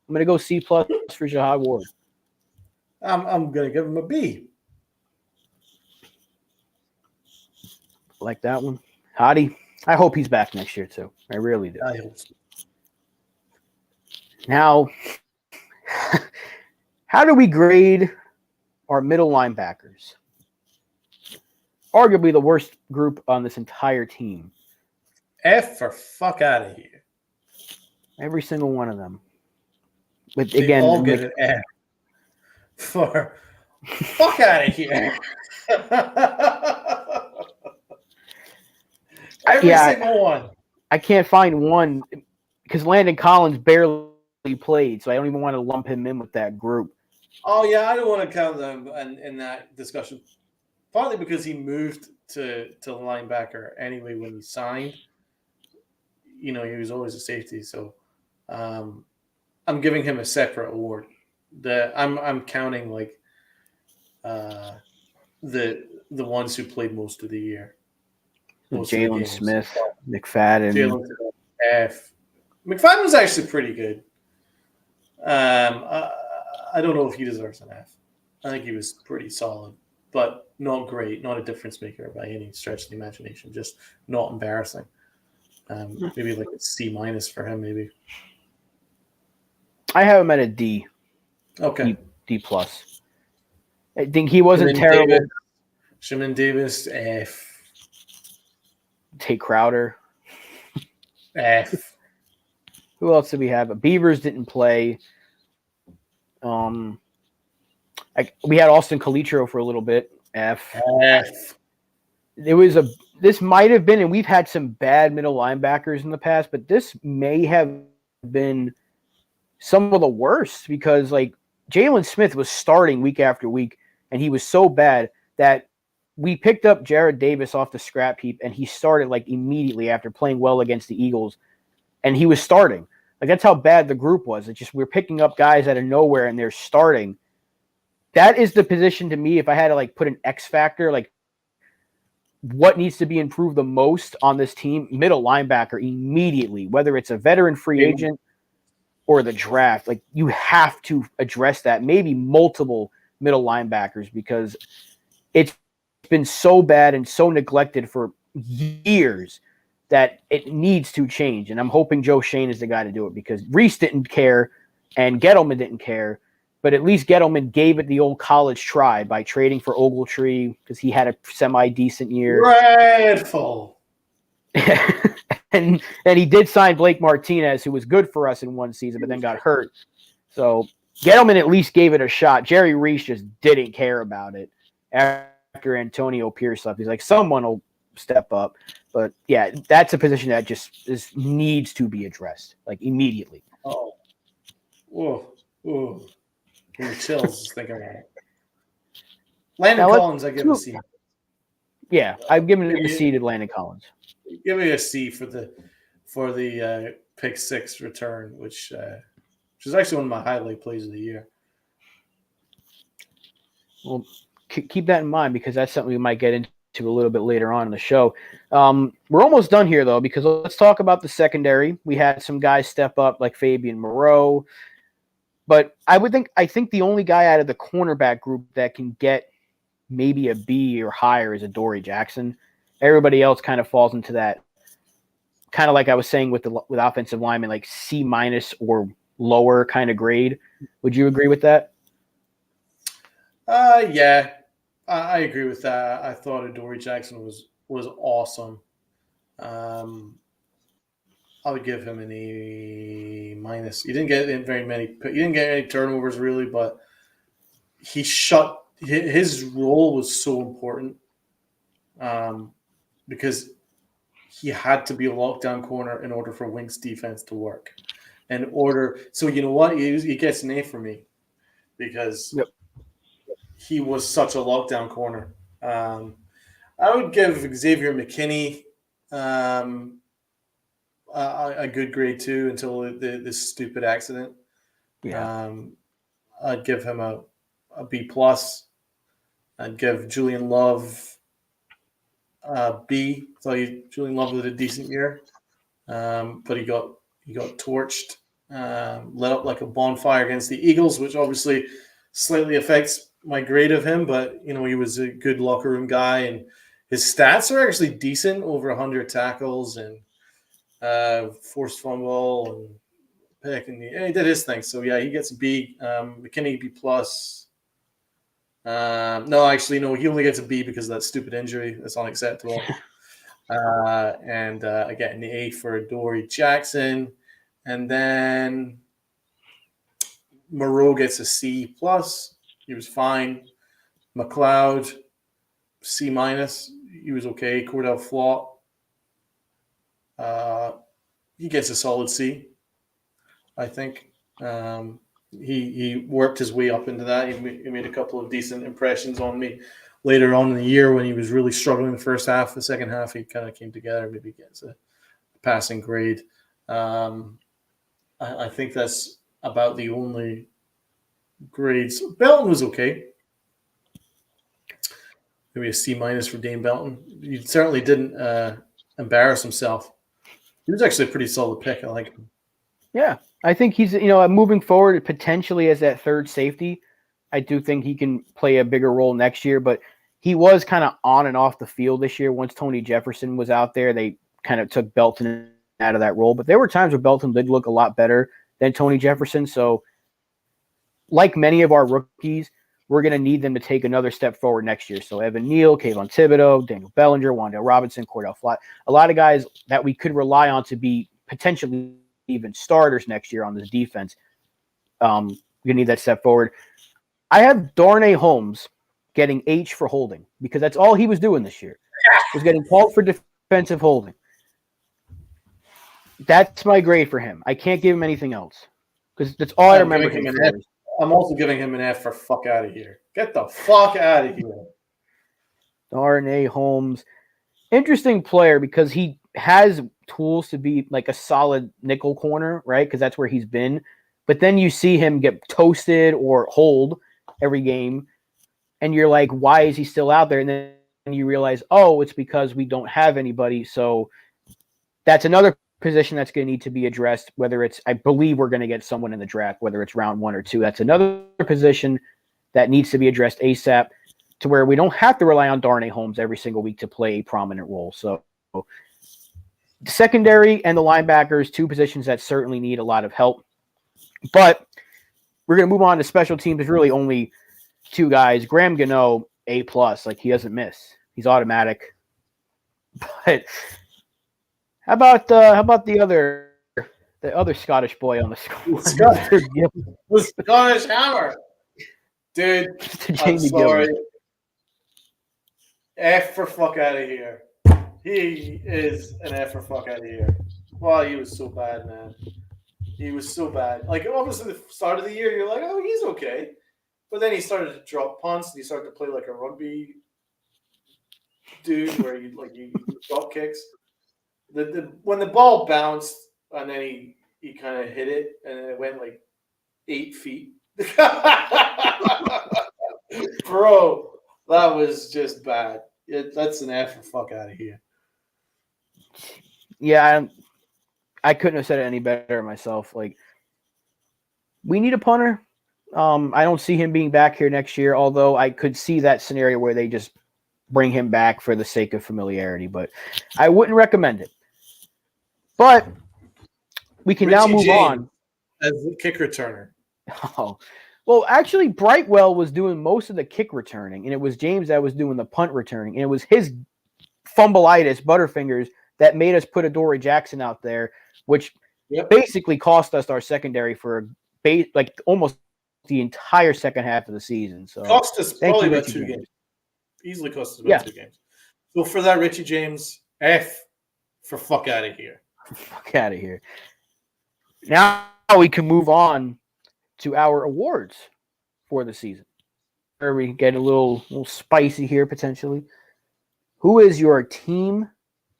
I'm going to go C+ for Jihad Ward. I'm going to give him a B. Like that one. Hottie, I hope he's back next year too. I really do. I hope so. Now, how do we grade our middle linebackers? Arguably the worst group on this entire team. F for fuck out of here. Every single one of them. But they again, all get an F for fuck out of here. Every single one. I can't find one because Landon Collins barely played, so I don't even want to lump him in with that group. Oh, yeah, I don't want to count them in that discussion. Partly because he moved to linebacker anyway when he signed. You know, he was always a safety, so I'm giving him a separate award. I'm counting like the ones who played most of the year. Jalen Smith, McFadden. Jalen F. McFadden was actually pretty good. I don't know if he deserves an F. I think he was pretty solid, but not great, not a difference maker by any stretch of the imagination. Just not embarrassing. Maybe like a C- for him, maybe. I have him at a D. Okay. D+. I think he wasn't terrible. Shimon Davis, F. Tate Crowder. F. Who else did we have? Beavers didn't play. We had Austin Calitro for a little bit. F. F. This might have been, and we've had some bad middle linebackers in the past, but this may have been some of the worst because like Jalen Smith was starting week after week, and he was so bad that we picked up Jared Davis off the scrap heap, and he started like immediately after playing well against the Eagles, and he was starting. Like that's how bad the group was. It's just we're picking up guys out of nowhere, and they're starting. That is the position to me. If I had to like put an X factor, like what needs to be improved the most on this team, middle linebacker immediately, whether it's a veteran free agent or the draft, like you have to address that. Maybe multiple middle linebackers because it's been so bad and so neglected for years that it needs to change. And I'm hoping Joe Shane is the guy to do it because Reese didn't care and Gettleman didn't care. But at least Gettleman gave it the old college try by trading for Ogletree because he had a semi-decent year. Dreadful. and he did sign Blake Martinez, who was good for us in one season, but then got hurt. So Gettleman at least gave it a shot. Jerry Reese just didn't care about it after Antonio Pierce left. He's like, someone will step up. But, yeah, that's a position that just needs to be addressed, like, immediately. Oh. Whoa. Whoa. Give me chills just thinking about it. Landon Collins, I give a C. Yeah, I've given it a C to Landon Collins. Give me a C for the pick six return, which is actually one of my highlight plays of the year. Well, keep that in mind because that's something we might get into a little bit later on in the show. We're almost done here, though, because let's talk about the secondary. We had some guys step up like Fabian Moreau. But I think the only guy out of the cornerback group that can get maybe a B or higher is Adoree Jackson. Everybody else kind of falls into that, kind of like I was saying with offensive linemen, like C- or lower kind of grade. Would you agree with that? Yeah, I agree with that. I thought Adoree Jackson was awesome. I would give him an A-. He didn't get in very many. He didn't get any turnovers really, but his role was so important because he had to be a lockdown corner in order for Wink's defense to work. So you know what? He gets an A for me because he was such a lockdown corner. I would give Xavier McKinney a good grade too until this stupid accident. Yeah. I'd give him a B plus. I'd give Julian Love a B. Julian Love had a decent year, but he got torched, lit up like a bonfire against the Eagles, which obviously slightly affects my grade of him. But he was a good locker room guy, and his stats are actually decent, over 100 tackles and forced fumble and pick, and he did his thing. So yeah, he gets a B. McKinney B plus. No, he only gets a B because of that stupid injury. That's unacceptable. And I get an A for Adoree Jackson, and then Moreau gets a C plus. He was fine. McLeod C minus. He was okay. Cordell Flott. He gets a solid C, I think. He worked his way up into that. He made a couple of decent impressions on me later on in the year when he was really struggling the first half. The second half, he kind of came together. Maybe gets a passing grade. I think that's about the only grades. Belton was okay. Maybe a C minus for Dane Belton. He certainly didn't embarrass himself. He was actually a pretty solid pick. I like him. Yeah, I think he's, moving forward potentially as that third safety. I do think he can play a bigger role next year, but he was kind of on and off the field this year. Once Tony Jefferson was out there, they kind of took Belton out of that role. But there were times where Belton did look a lot better than Tony Jefferson. So like many of our rookies, we're going to need them to take another step forward next year. So Evan Neal, Kayvon Thibodeau, Daniel Bellinger, Wan'Dale Robinson, Cordell Flott, a lot of guys that we could rely on to be potentially even starters next year on this defense. We're going to need that step forward. I have Darnay Holmes getting H for holding, because that's all he was doing this year, was getting called for defensive holding. That's my grade for him. I can't give him anything else because that's all I remember him for. I'm also giving him an F for fuck out of here. Get the fuck out of here. Darnay Holmes. Interesting player because he has tools to be like a solid nickel corner, right? Because that's where he's been. But then you see him get toasted or hold every game, and you're like, why is he still out there? And then you realize, oh, it's because we don't have anybody. So that's another position that's going to need to be addressed, whether it's, I believe we're going to get someone in the draft, whether it's round 1 or 2. That's another position that needs to be addressed ASAP, to where we don't have to rely on Darnay Holmes every single week to play a prominent role. So the secondary and the linebackers, 2 positions that certainly need a lot of help. But we're going to move on to special teams. There's really only 2 guys. Graham Gano, A+, like he doesn't miss. He's automatic. But how about the other Scottish boy on the squad? The Scottish Hammer. Dude, I'm sorry. F for fuck out of here. He is an F for fuck out of here. Wow, he was so bad, man. He was so bad. Like, obviously, the start of the year, you're like, oh, he's okay. But then he started to drop punts, and he started to play like a rugby dude, where you drop kicks. When the ball bounced, and then he kind of hit it, and it went like 8 feet. Bro, that was just bad. That's an F for fuck out of here. Yeah, I couldn't have said it any better myself. Like, we need a punter. I don't see him being back here next year, although I could see that scenario where they just bring him back for the sake of familiarity, but I wouldn't recommend it. But we can now move on. As the kick returner. Oh, well, actually, Brightwell was doing most of the kick returning, and it was James that was doing the punt returning, and it was his fumbleitis, Butterfingers, that made us put Adoree Jackson out there, which basically cost us our secondary for like almost the entire second half of the season. So cost us probably about 2 games. Easily cost us about 2 games. So for that, Richie James, F for fuck out of here. Fuck out of here. Now we can move on to our awards for the season, where we get a little spicy here potentially. Who is your team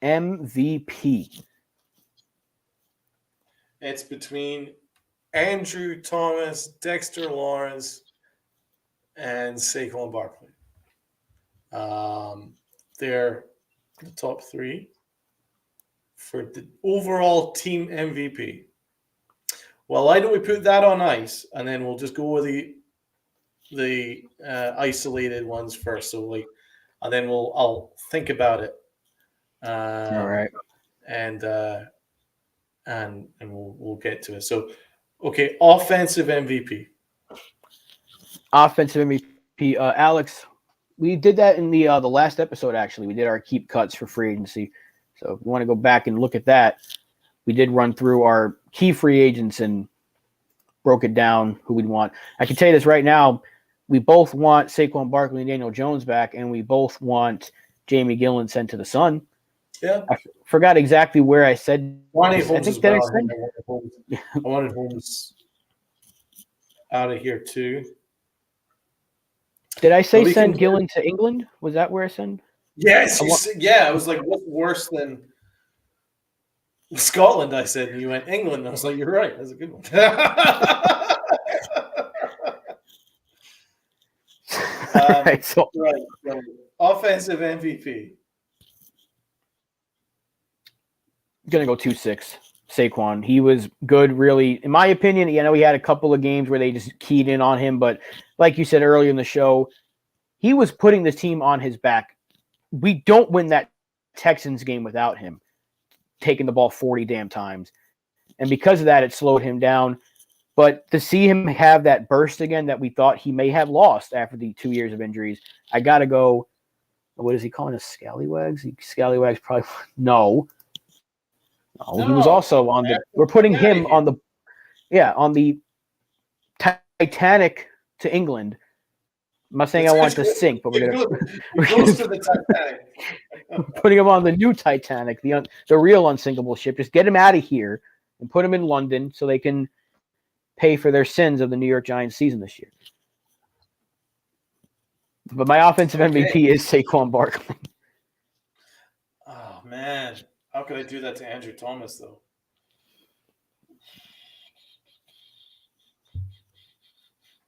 MVP? It's between Andrew Thomas, Dexter Lawrence, and Saquon Barkley. They're the top 3 for the overall team MVP. Well, why don't we put that on ice, and then we'll just go with the isolated ones first. So and then I'll think about it. All right. And we'll get to it. So, okay, offensive MVP. Offensive MVP, Alex. We did that in the last episode. Actually, we did our keep cuts for free agency. So if you want to go back and look at that, we did run through our key free agents and broke it down who we'd want. I can tell you this right now: we both want Saquon Barkley and Daniel Jones back, and we both want Jamie Gillen sent to the Sun. Yeah, I forgot exactly where I said. I wanted Holmes out of here too. Did I say send Gillen to England? Was that where I sent? Yes, I was like, what's worse than Scotland? I said, and you went England. I was like, you're right. That's a good one. Right, so offensive MVP. Gonna go 2-6. Saquon. He was good, really. In my opinion, he had a couple of games where they just keyed in on him, but like you said earlier in the show, he was putting the team on his back. We don't win that Texans game without him taking the ball 40 damn times. And because of that, it slowed him down. But to see him have that burst again that we thought he may have lost after the 2 years of injuries, I got to go, what is he calling us, scallywags? Scallywags probably, no, he was also on the, we're putting him on the Titanic to England I'm not saying I want to sink, but we're goes to the Titanic. putting him on the new Titanic, the real unsinkable ship. Just get him out of here and put him in London so they can pay for their sins of the New York Giants season this year. But my offensive MVP is Saquon Barkley. Oh, man. How could I do that to Andrew Thomas, though?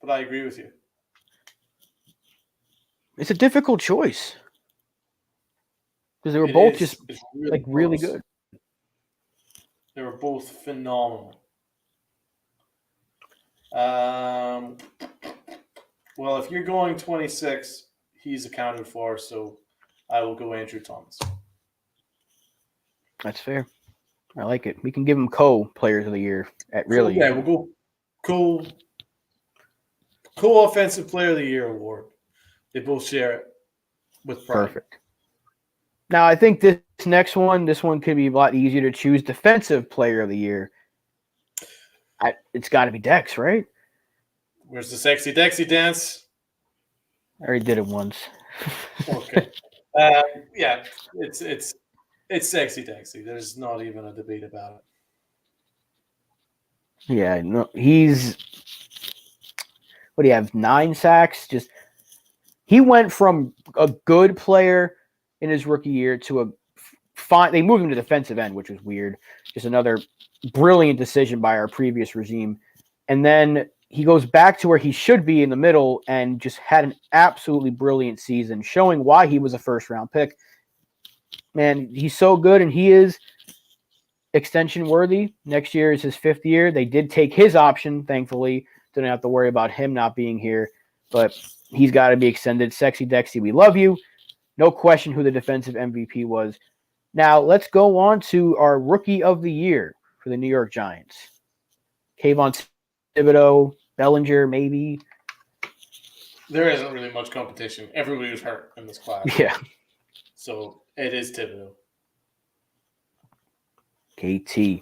But I agree with you. It's a difficult choice. Because they were both just really good. They were both phenomenal. Well, if you're going 26, he's accounted for, so I will go Andrew Thomas. That's fair. I like it. We can give him co-players of the year at really. Yeah, we'll go co-offensive player of the year award. They both share it with pride. Perfect. Now, I think this one could be a lot easier to choose defensive player of the year. It's got to be Dex, right? Where's the sexy Dexy dance? I already did it once. Okay. Yeah, it's sexy Dexy. There's not even a debate about it. Yeah, no, he's what do you have? 9 sacks. He went from a good player in his rookie year to a fine. They moved him to defensive end, which was weird. Just another brilliant decision by our previous regime. And then he goes back to where he should be in the middle and just had an absolutely brilliant season, showing why he was a first-round pick. Man, he's so good, and he is extension worthy. Next year is his 5th year. They did take his option, thankfully. Didn't have to worry about him not being here, but he's got to be extended. Sexy Dexy, we love you. No question who the defensive MVP was. Now, let's go on to our rookie of the year for the New York Giants. Kayvon Thibodeau, Bellinger, maybe. There isn't really much competition. Everybody was hurt in this class. Yeah. So it is Thibodeau. KT.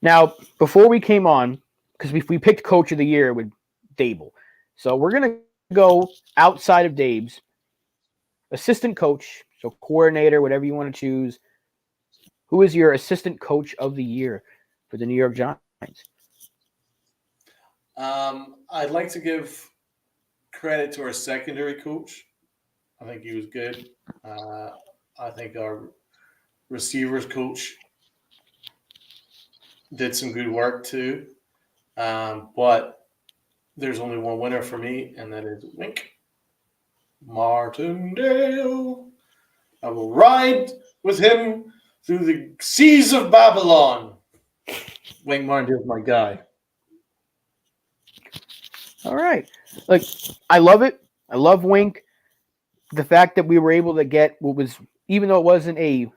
Now, before we came on, because we picked Coach of the Year with Dable. So we're going to go outside of Dabe's. Assistant coach, so coordinator, whatever you want to choose. Who is your assistant coach of the year for the New York Giants? I'd like to give credit to our secondary coach. I think he was good. I think our receivers coach did some good work too. But there's only one winner for me, and that is Wink Martindale. I will ride with him through the seas of Babylon. Wink Martindale's my guy. All right. Like, I love it. I love Wink. The fact that we were able to get what was, even though it wasn't a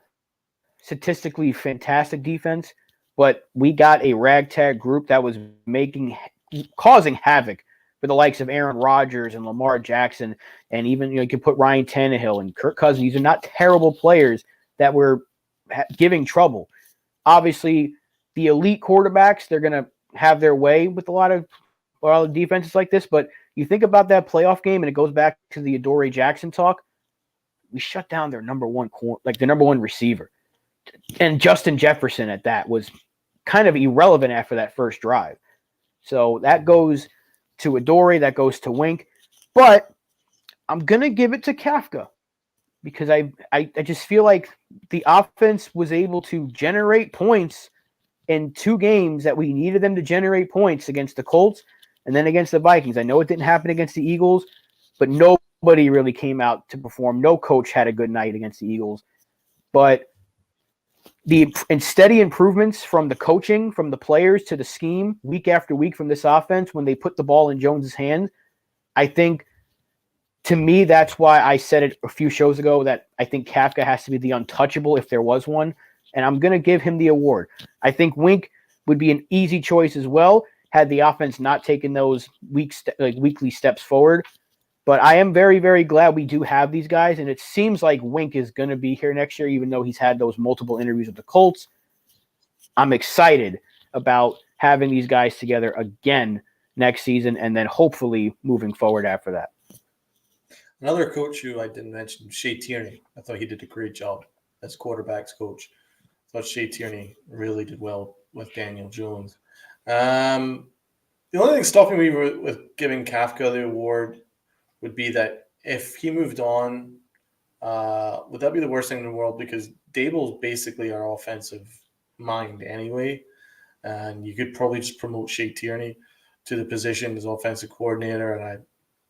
statistically fantastic defense, but we got a ragtag group that was causing havoc for the likes of Aaron Rodgers and Lamar Jackson, and even you can put Ryan Tannehill and Kirk Cousins. These are not terrible players that were giving trouble. Obviously, the elite quarterbacks, they're going to have their way with a lot of defenses like this, but you think about that playoff game, and it goes back to the Adoree Jackson talk. We shut down their number one receiver, and Justin Jefferson at that was kind of irrelevant after that first drive. So that goes to Adoree, that goes to Wink, but I'm gonna give it to Kafka because I just feel like the offense was able to generate points in 2 games that we needed them to generate points against the Colts and then against the Vikings. I know it didn't happen against the Eagles, but nobody really came out to perform. No coach had a good night against the Eagles. But the steady improvements from the coaching, from the players to the scheme, week after week from this offense, when they put the ball in Jones's hands, I think, to me, that's why I said it a few shows ago that I think Kafka has to be the untouchable if there was one, and I'm going to give him the award. I think Wink would be an easy choice as well had the offense not taken those weekly steps forward. But I am very, very glad we do have these guys, and it seems like Wink is going to be here next year, even though he's had those multiple interviews with the Colts. I'm excited about having these guys together again next season, and then hopefully moving forward after that. Another coach who I didn't mention, Shea Tierney. I thought he did a great job as quarterbacks coach. I thought Shea Tierney really did well with Daniel Jones. The only thing stopping me with giving Kafka the award would be that if he moved on, would that be the worst thing in the world? Because Dable's basically our offensive mind anyway. And you could probably just promote Shea Tierney to the position as offensive coordinator. And I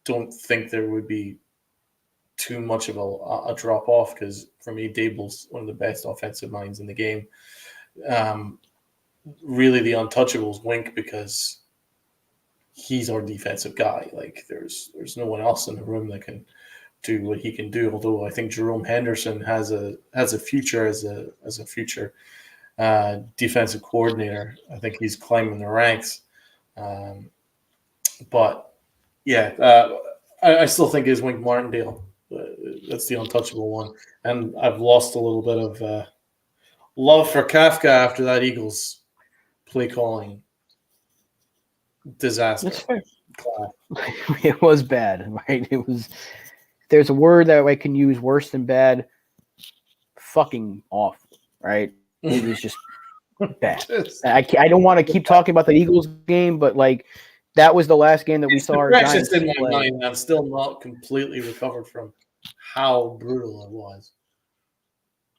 don't think there would be too much of a drop off because for me, Dable's one of the best offensive minds in the game. Really, the untouchables Wink because he's our defensive guy. Like there's no one else in the room that can do what he can do. Although I think Jerome Henderson has a future as a future defensive coordinator. I think he's climbing the ranks. But yeah, I still think it's Wink Martindale. That's the untouchable one. And I've lost a little bit of love for Kafka after that Eagles play calling disaster. That's fair. It was bad, right? It was. There's a word that I can use worse than bad. Fucking awful, right? It was just bad. I don't want to keep talking about the Eagles game, but like that was the last game that we saw our Giants in my play. mind. I'm still not completely recovered from how brutal it was.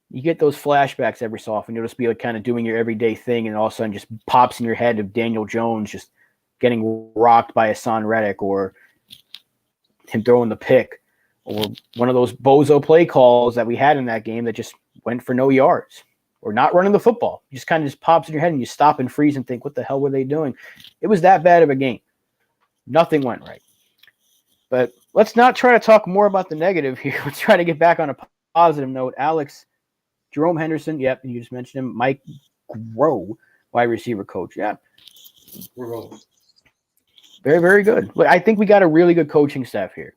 You get those flashbacks every so often. You'll just be like kind of doing your everyday thing, and all of a sudden just pops in your head of Daniel Jones just getting rocked by Hassan Reddick or him throwing the pick or one of those bozo play calls that we had in that game that just went for no yards or not running the football. You just kind of just pops in your head and you stop and freeze and think, what the hell were they doing? It was that bad of a game. Nothing went right. But let's not try to talk more about the negative here. Let's try to get back on a positive note. Alex, Jerome Henderson, yep, you just mentioned him. Mike Groh, wide receiver coach, yeah. Gross. Very, very good. Look, I think we got a really good coaching staff here.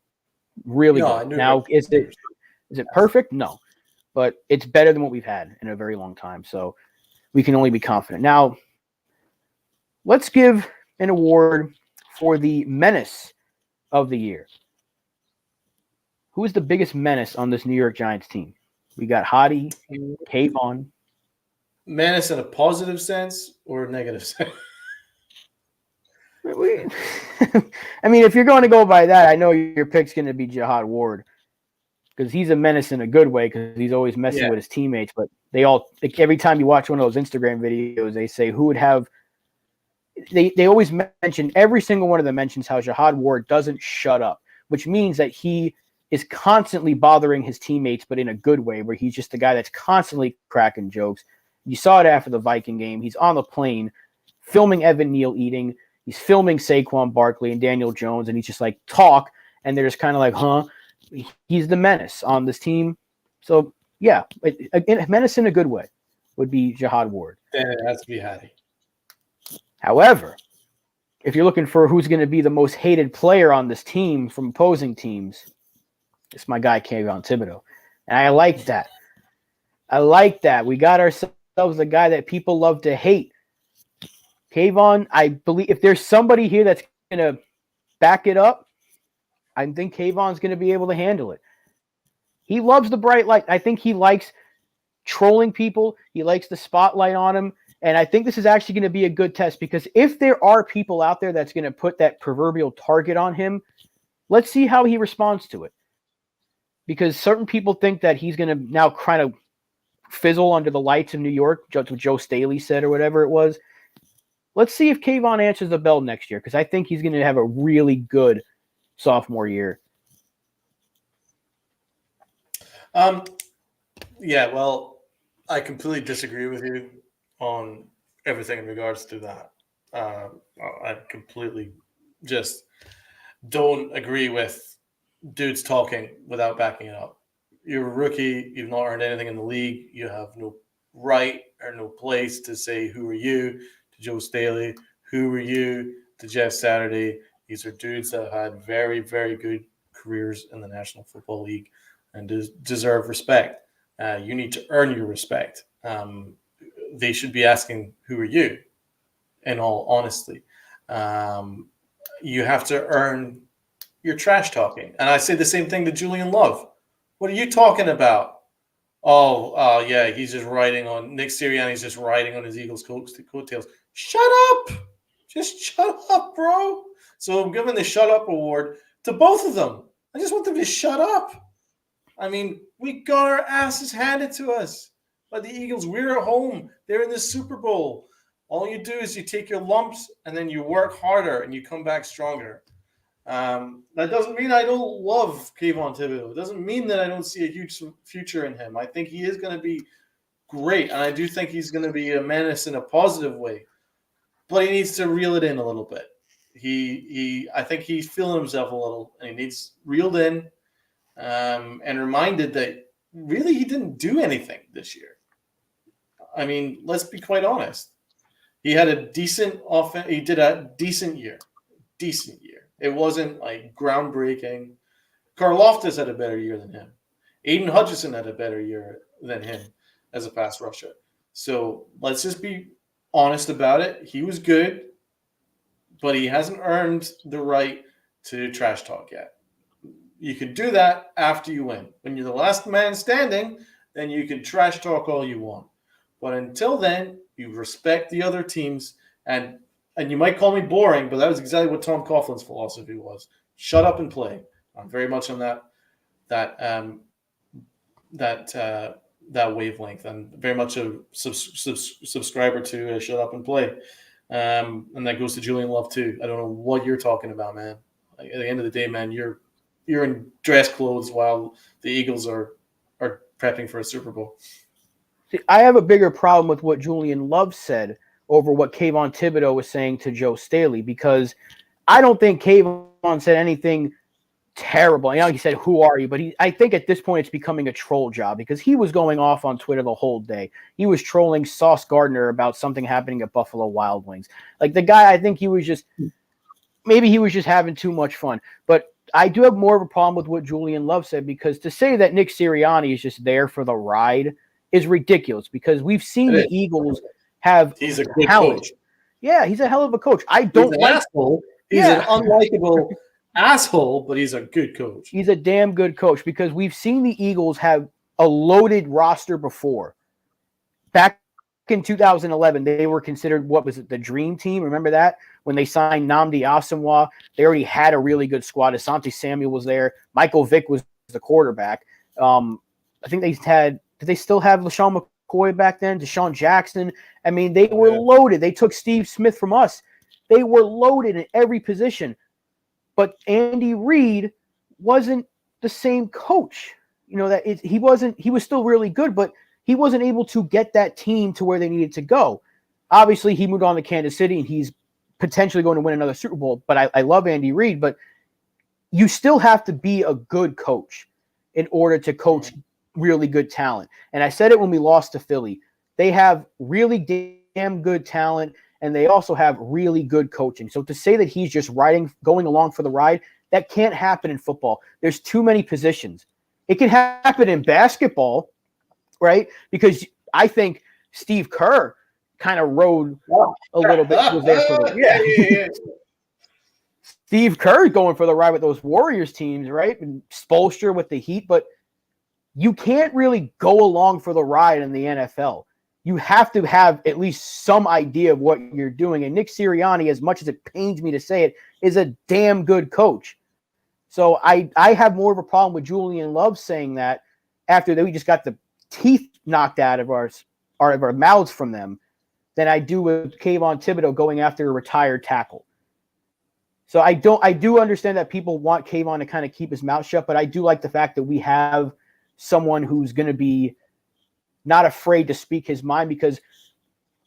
Really good. Now, is it perfect? No. But it's better than what we've had in a very long time. So we can only be confident. Now, let's give an award for the menace of the year. Who is the biggest menace on this New York Giants team? We got Hadi, Kayvon. Menace in a positive sense or a negative sense? I mean, if you're going to go by that, I know your pick's going to be Jihad Ward because he's a menace in a good way because he's always messing with his teammates. But they all, like, every time you watch one of those Instagram videos, they say who would have. They always mention, every single one of them mentions how Jihad Ward doesn't shut up, which means that he is constantly bothering his teammates, but in a good way, where he's just the guy that's constantly cracking jokes. You saw it after the Viking game. He's on the plane filming Evan Neal eating. He's filming Saquon Barkley and Daniel Jones, and he's just like, talk, and they're just kind of like, huh? He's the menace on this team. So, yeah, a menace in a good way would be Jihad Ward. Then it has to be Hadi. However, if you're looking for who's going to be the most hated player on this team from opposing teams, it's my guy, Kayvon Thibodeaux. And I like that. We got ourselves a guy that people love to hate. Kayvon, I believe if there's somebody here that's going to back it up, I think Kayvon's going to be able to handle it. He loves the bright light. I think he likes trolling people. He likes the spotlight on him. And I think this is actually going to be a good test because if there are people out there that's going to put that proverbial target on him, let's see how he responds to it. Because certain people think that he's going to now kind of fizzle under the lights of New York, what Joe Staley said or whatever it was. Let's see if Kayvon answers the bell next year because I think he's going to have a really good sophomore year. Yeah, well, I completely disagree with you on everything in regards to that. I completely just don't agree with dudes talking without backing it up. You're a rookie. You've not earned anything in the league. You have no right or no place to say, who are you to Joe Staley? Who are you to Jeff Saturday? These are dudes that have had very, very good careers in the National Football League and deserve respect. You need to earn your respect. They should be asking, who are you? In all honesty. you have to earn your trash talking. And I say the same thing to Julian Love. What are you talking about? Oh, yeah, he's just riding on Nick Sirianni's just riding on his Eagles coattails. Shut up! Just shut up, bro. So I'm giving the shut up award to both of them. I just want them to shut up. I mean, we got our asses handed to us by the Eagles. We're at home. They're in the Super Bowl. All you do is you take your lumps and then you work harder and you come back stronger. That doesn't mean I don't love Kayvon Thibodeau. It doesn't mean that I don't see a huge future in him. I think he is going to be great, and I do think he's going to be a menace in a positive way. But he needs to reel it in a little bit. I think he's feeling himself a little, and he needs reeled in and reminded that really he didn't do anything this year. I mean, let's be quite honest. He had a decent offense. He did a decent year. Decent year. It wasn't like groundbreaking. Karlaftis had a better year than him. Aiden Hutchinson had a better year than him as a pass rusher. So let's just be honest about it. He was good, but he hasn't earned the right to trash talk yet. You can do that after you win. When you're the last man standing, then you can trash talk all you want. But until then, you respect the other teams, and you might call me boring, but that was exactly what Tom Coughlin's philosophy was. Shut up and play. I'm very much on that wavelength. I'm very much a subscriber to Shut Up and Play. And that goes to Julian Love too. I don't know what you're talking about, man. Like, at the end of the day, man, you're in dress clothes while the Eagles are prepping for a Super Bowl. See, I have a bigger problem with what Julian Love said over what Kayvon Thibodeau was saying to Joe Staley, because I don't think Kayvon said anything terrible. I know he said, "Who are you?" But I think at this point it's becoming a troll job, because he was going off on Twitter the whole day. He was trolling Sauce Gardner about something happening at Buffalo Wild Wings. Like, the guy, I think he was just having too much fun. But I do have more of a problem with what Julian Love said, because to say that Nick Sirianni is just there for the ride is ridiculous, because we've seen the Eagles have He's a good talent. coach. Yeah, he's a hell of a coach. I don't like asshole. He's an unlikable asshole, but he's a good coach. He's a damn good coach, because we've seen the Eagles have a loaded roster before. Back in 2011, they were considered, what was it, the dream team? Remember that? When they signed Nnamdi Asomugha, they already had a really good squad. Asante Samuel was there. Michael Vick was the quarterback. I think they had, did they still have LaShawn McCoy back then? Deshaun Jackson? I mean, they were loaded. They took Steve Smith from us. They were loaded in every position. But Andy Reid wasn't the same coach. You know, that he was still really good, but he wasn't able to get that team to where they needed to go. Obviously, he moved on to Kansas City, and he's potentially going to win another Super Bowl. But I love Andy Reid, but you still have to be a good coach in order to coach really good talent. And I said it when we lost to Philly. They have really damn good talent, and they also have really good coaching. So to say that he's just going along for the ride, that can't happen in football. There's too many positions. It can happen in basketball, right? Because I think Steve Kerr kind of rode a little bit. Was there for the, Steve Kerr going for the ride with those Warriors teams, right? And Spoelstra with the Heat, but you can't really go along for the ride in the NFL. You have to have at least some idea of what you're doing. And Nick Sirianni, as much as it pains me to say it, is a damn good coach. So I have more of a problem with Julian Love saying that after we just got the teeth knocked out of our mouths from them than I do with Kayvon Thibodeau going after a retired tackle. So I do understand that people want Kayvon to kind of keep his mouth shut, but I do like the fact that we have someone who's going to be not afraid to speak his mind, because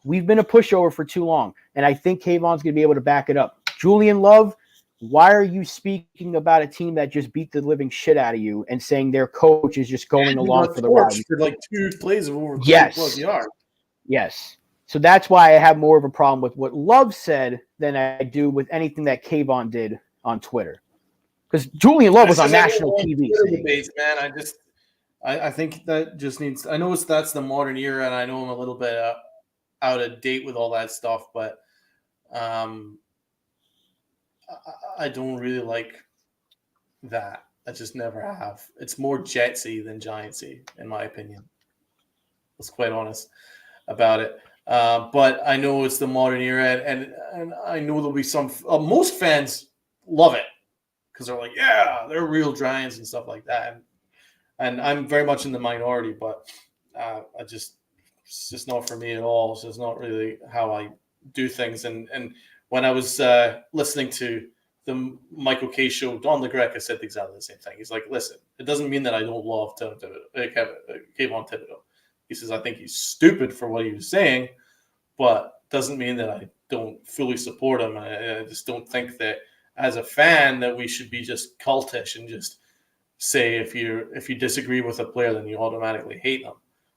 we've been a pushover for too long. And I think Kayvon's going to be able to back it up. Julian Love, why are you speaking about a team that just beat the living shit out of you and saying their coach is just going along for the ride? For like 2 plays of over 30+ yards. Yes. So that's why I have more of a problem with what Love said than I do with anything that Kayvon did on Twitter. Because Julian Love was on national TV. Debates, man. I think that just needs. I know that's the modern era, and I know I'm a little bit out of date with all that stuff, but I don't really like that. I just never have. It's more Jetsy than Giantsy, in my opinion. Let's quite honest about it. But I know it's the modern era, and I know there'll be some. Most fans love it because they're like, yeah, they're real Giants and stuff like that. And I'm very much in the minority, but it's just not for me at all. So it's not really how I do things. And when I was listening to the Michael K show, Don LaGreca said exactly the same thing. He's like, listen, it doesn't mean that I don't love Kayvon Thibodeau. He says, I think he's stupid for what he was saying, but doesn't mean that I don't fully support him. I just don't think that as a fan that we should be just cultish and just say if you disagree with a player, then you automatically hate them.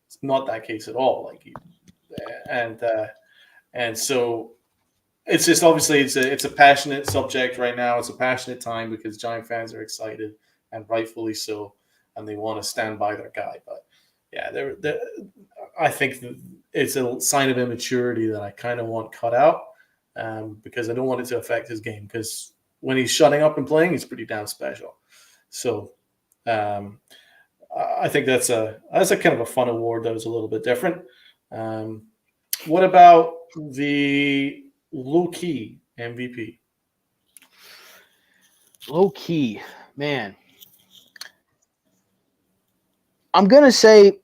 It's not that case at all. And so it's just obviously it's a passionate subject right now. It's a passionate time because Giant fans are excited and rightfully so, and they want to stand by their guy. But yeah, I think it's a sign of immaturity that I kind of want cut out because I don't want it to affect his game. Because when he's shutting up and playing, he's pretty damn special. So I think that's a kind of a fun award that was a little bit different. What about the low key MVP? Low key, man. I'm gonna say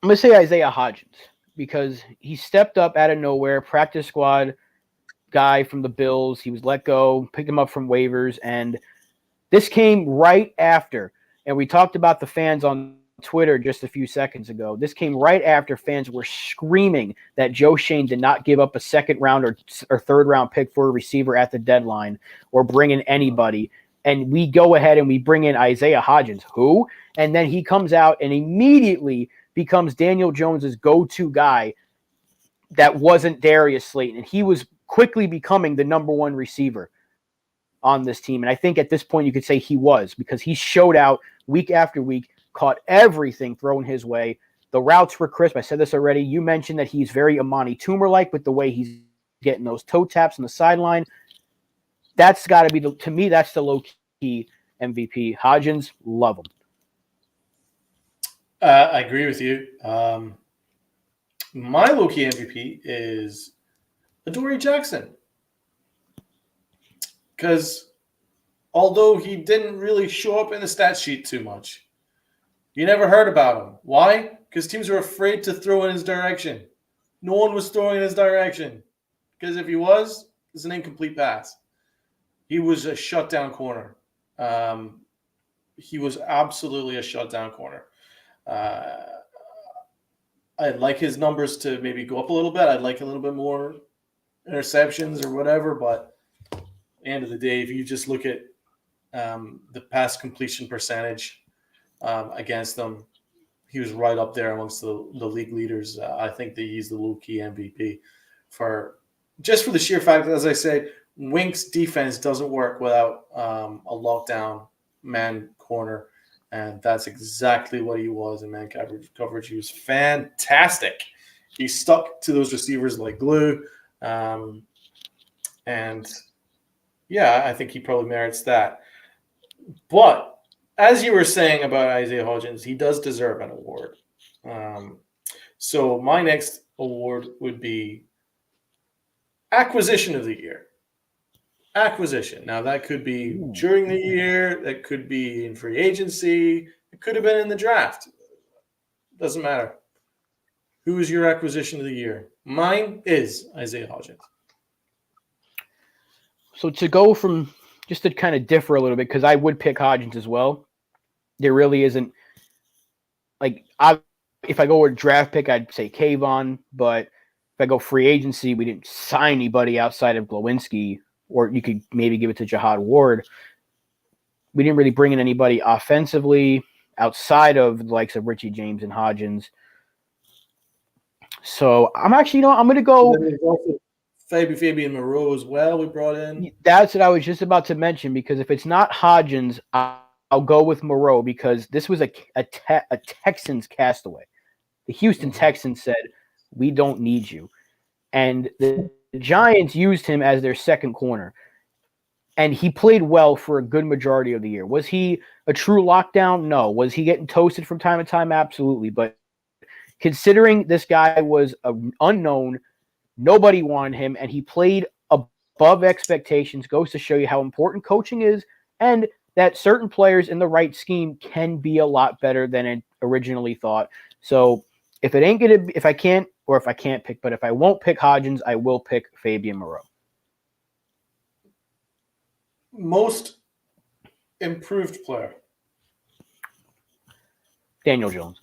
Isaiah Hodgins because he stepped up out of nowhere, practice squad guy from the Bills. He was let go, picked him up from waivers, and this came right after. And we talked about the fans on Twitter just a few seconds ago. This came right after fans were screaming that Joe Schoen did not give up a second round or third round pick for a receiver at the deadline or bring in anybody. And we go ahead and we bring in Isaiah Hodgins. Who? And then he comes out and immediately becomes Daniel Jones's go-to guy that wasn't Darius Slayton. And he was quickly becoming the number one receiver on this team. And I think at this point you could say he was because he showed out week after week, caught everything thrown his way. The routes were crisp. I said this already. You mentioned that he's very Amani Toomer-like with the way he's getting those toe taps on the sideline. That's got to be, to me, that's the low-key MVP. Hodgins, love him. I agree with you. My low-key MVP is Adoree Jackson. Because although he didn't really show up in the stat sheet too much, you never heard about him. Why? Because teams were afraid to throw in his direction. No one was throwing in his direction. Because if he was, it's an incomplete pass. He was a shutdown corner. He was absolutely a shutdown corner. I'd like his numbers to maybe go up a little bit. I'd like a little bit more interceptions or whatever. But at the end of the day, if you just look at the pass completion percentage against them, he was right up there amongst the league leaders. I think that he's the low-key MVP for the sheer fact that, as I said, Wink's defense doesn't work without a lockdown man corner, and that's exactly what he was in man coverage. He was fantastic. He stuck to those receivers like glue, and yeah, I think he probably merits that. But as you were saying about Isaiah Hodgins, he does deserve an award. So my next award would be Acquisition of the Year. Acquisition. Now, that could be during the year. That could be in free agency. It could have been in the draft. Doesn't matter. Who is your acquisition of the year? Mine is Isaiah Hodgins. So to go from just to kind of differ a little bit, because I would pick Hodgins as well. There really isn't if I go with draft pick, I'd say Kayvon, but if I go free agency, we didn't sign anybody outside of Glowinski, or you could maybe give it to Jihad Ward. We didn't really bring in anybody offensively outside of the likes of Richie James and Hodgins. So I'm actually, I'm going to go. Fabian Moreau as well, we brought in. That's what I was just about to mention, because if it's not Hodgins, I'll go with Moreau, because this was a Texans castaway. The Houston Texans said, we don't need you. And the Giants used him as their second corner. And he played well for a good majority of the year. Was he a true lockdown? No. Was he getting toasted from time to time? Absolutely. But considering this guy was an unknown, nobody wanted him, and he played above expectations, goes to show you how important coaching is, and that certain players in the right scheme can be a lot better than it originally thought. So if I can't pick, but if I won't pick Hodgins, I will pick Fabian Moreau. Most improved player. Daniel Jones.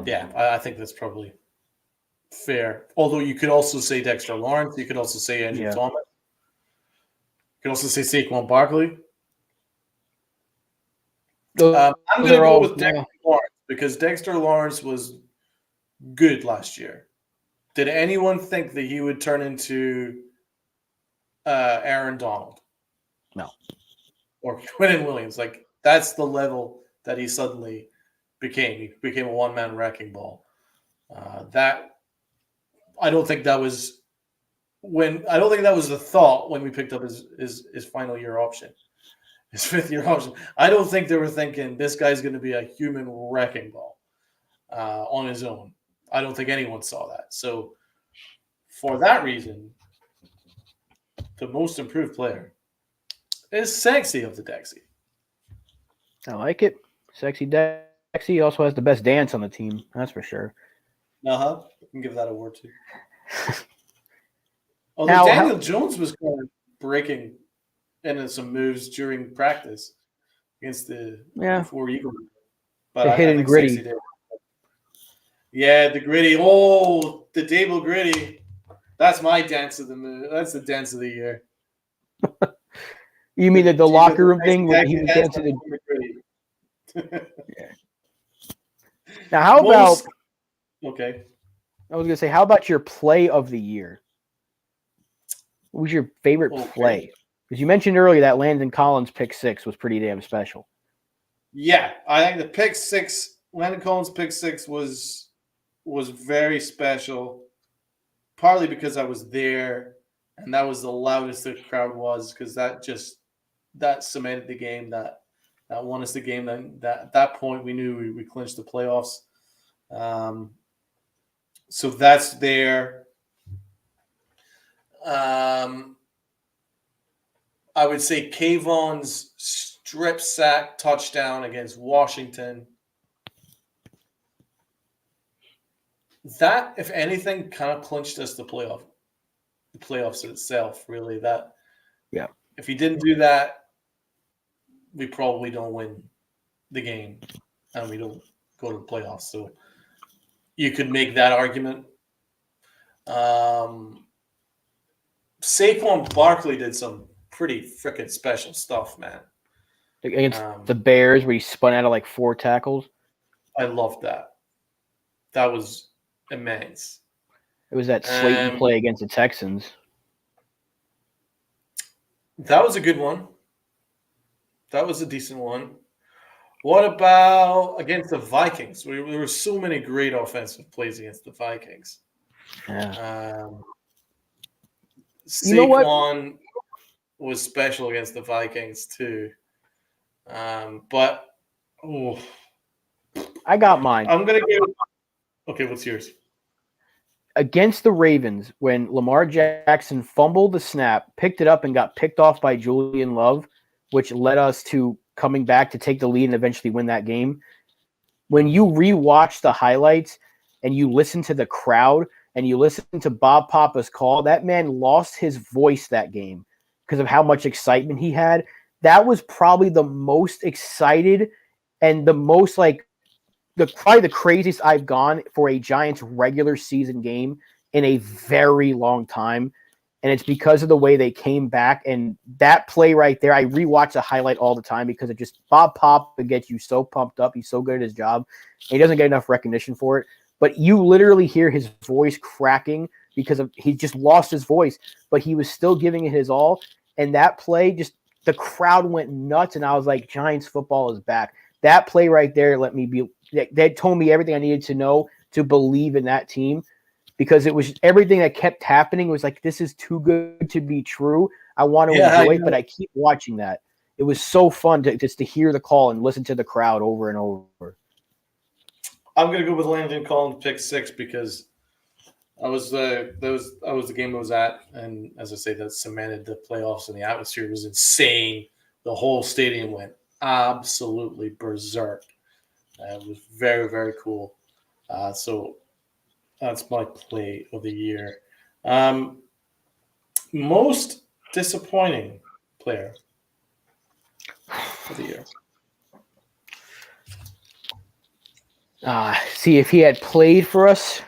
Yeah, I think that's probably fair. Although you could also say Dexter Lawrence. You could also say Andrew Thomas. You could also say Saquon Barkley. I'm going to go with Dexter Lawrence because Dexter Lawrence was good last year. Did anyone think that he would turn into Aaron Donald? No. Or Quinnen Williams? Like, that's the level that he suddenly became. He became a one-man wrecking ball. I don't think that was the thought when we picked up his final year option, his fifth year option. I don't think they were thinking this guy's going to be a human wrecking ball on his own. I don't think anyone saw that. So for that reason, the most improved player is Sexy of the Dexy. I like it. Sexy Dexy also has the best dance on the team. That's for sure. I can give that a word too. Although Daniel Jones was kind of breaking into some moves during practice against the 4 Eagles. But I think gritty. Sexy did. Yeah, the gritty. Oh, the Dable gritty. That's my dance of the moon. That's the dance of the year. You mean the locker room thing where he was dancing the gritty? Yeah. Now, how about? Okay. I was gonna say, how about your play of the year? What was your favorite play? Because you mentioned earlier that Landon Collins pick six was pretty damn special. Yeah, I think the pick six, Landon Collins pick six was very special, partly because I was there and that was the loudest the crowd was, because that cemented the game, that won us the game. That at that point we knew we clinched the playoffs. So that's there. I would say Kayvon's strip sack touchdown against Washington. That, if anything, kind of clinched us the playoffs itself, really. That, yeah. If he didn't do that, we probably don't win the game and we don't go to the playoffs. So you could make that argument. Saquon Barkley did some pretty freaking special stuff, man. Against the Bears, where he spun out of like 4 tackles. I loved that. That was immense. It was that Slayton play against the Texans. That was a good one. That was a decent one. What about against the Vikings? There were so many great offensive plays against the Vikings. Yeah. Saquon was special against the Vikings too. But I got mine. I'm gonna give. Okay, what's yours? Against the Ravens, when Lamar Jackson fumbled the snap, picked it up, and got picked off by Julian Love, which led us to coming back to take the lead and eventually win that game. When you rewatch the highlights and you listen to the crowd and you listen to Bob Papa's call, that man lost his voice that game because of how much excitement he had. That was probably the most excited and the most probably the craziest I've gone for a Giants regular season game in a very long time. And it's because of the way they came back. And that play right there, I rewatch the highlight all the time because it just Bob Papa gets you so pumped up. He's so good at his job. And he doesn't get enough recognition for it. But you literally hear his voice cracking because he just lost his voice, but he was still giving it his all. And that play, just the crowd went nuts. And I was like, Giants football is back. That play right there let me be. That told me everything I needed to know to believe in that team, because it was everything that kept happening was like, this is too good to be true. I want to Yeah, enjoy it, but I keep watching that. It was so fun to just to hear the call and listen to the crowd over and over. I'm gonna go with Landon Collins pick 6 because I was the game I was at, and as I say, that cemented the playoffs, and the atmosphere was insane. The whole stadium went absolutely berserk. It was very, very cool. So that's my play of the year. Most disappointing player of the year. See, if he had played for us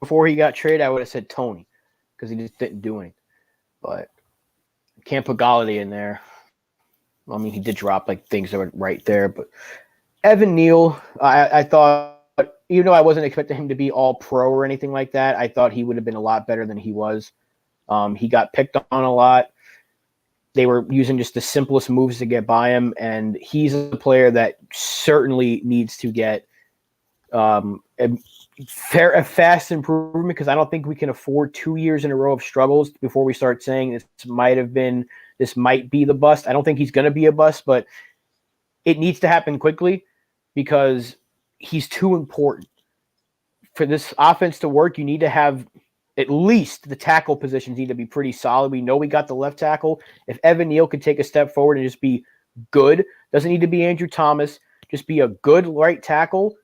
before he got traded, I would have said Tony because he just didn't do anything. But can't put Galladay in there. I mean, he did drop like things that were right there. But Evan Neal, I thought, even though I wasn't expecting him to be all pro or anything like that, I thought he would have been a lot better than he was. He got picked on a lot. They were using just the simplest moves to get by him, and he's a player that certainly needs to get a fast improvement because I don't think we can afford 2 years in a row of struggles before we start saying this might be the bust. I don't think he's going to be a bust, but it needs to happen quickly because he's too important. For this offense to work, you need to have at least the tackle positions need to be pretty solid. We know we got the left tackle. If Evan Neal could take a step forward and just be good, doesn't need to be Andrew Thomas, just be a good right tackle,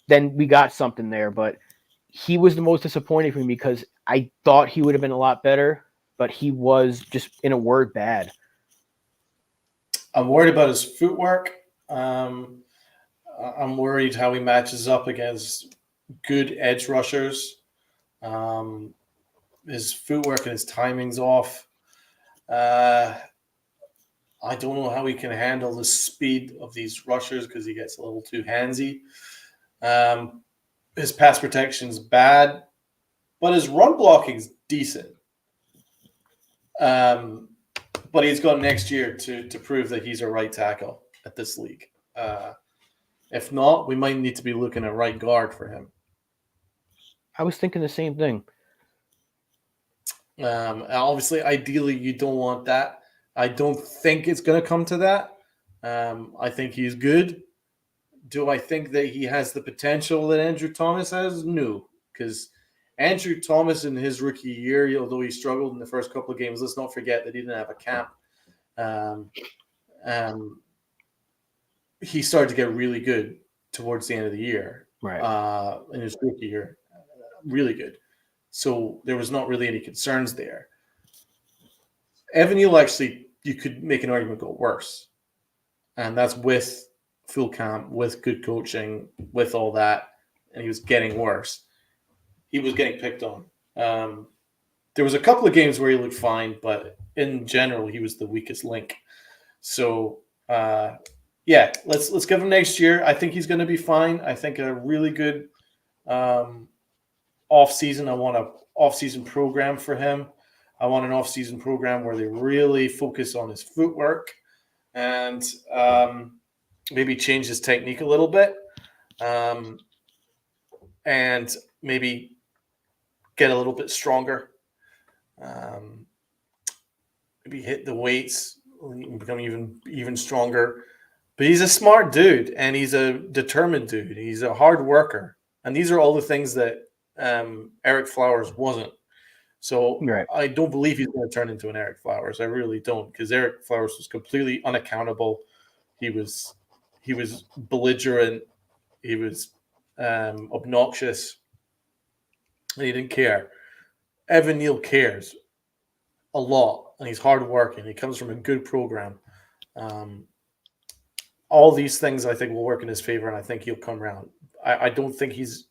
then we got something there. But he was the most disappointing for me because I thought he would have been a lot better, but he was just, in a word, bad. I'm worried about his footwork. I'm worried how he matches up against good edge rushers. His footwork and his timing's off. I don't know how he can handle the speed of these rushers because he gets a little too handsy. His pass protection's bad, but his run blocking's decent. But he's got next year to prove that he's a right tackle at this league. If not, we might need to be looking at right guard for him. I was thinking the same thing. Obviously, ideally, you don't want that. I don't think it's going to come to that. I think he's good. Do I think that he has the potential that Andrew Thomas has? No, because Andrew Thomas in his rookie year, although he struggled in the first couple of games, let's not forget that he didn't have a camp. He started to get really good towards the end of the year, right? In his rookie year, really good. So there was not really any concerns there. Evan Neal, actually, you could make an argument go worse, and that's with full camp, with good coaching, with all that, and he was getting worse. He was getting picked on. There was a couple of games where he looked fine, but in general, he was the weakest link. So, yeah, let's give him next year. I think he's going to be fine. I think a really good off-season. I want an off-season program for him. I want an off-season program where they really focus on his footwork and maybe change his technique a little bit, and maybe get a little bit stronger. Maybe hit the weights, become even stronger. But he's a smart dude, and he's a determined dude. He's a hard worker, and these are all the things that Eric Flowers wasn't. So right. I don't believe he's going to turn into an Eric Flowers. I really don't, because Eric Flowers was completely unaccountable. He was belligerent. He was obnoxious. And he didn't care. Evan Neal cares a lot, and he's hardworking. He comes from a good program. All these things I think will work in his favor, and I think he'll come around. I don't think he's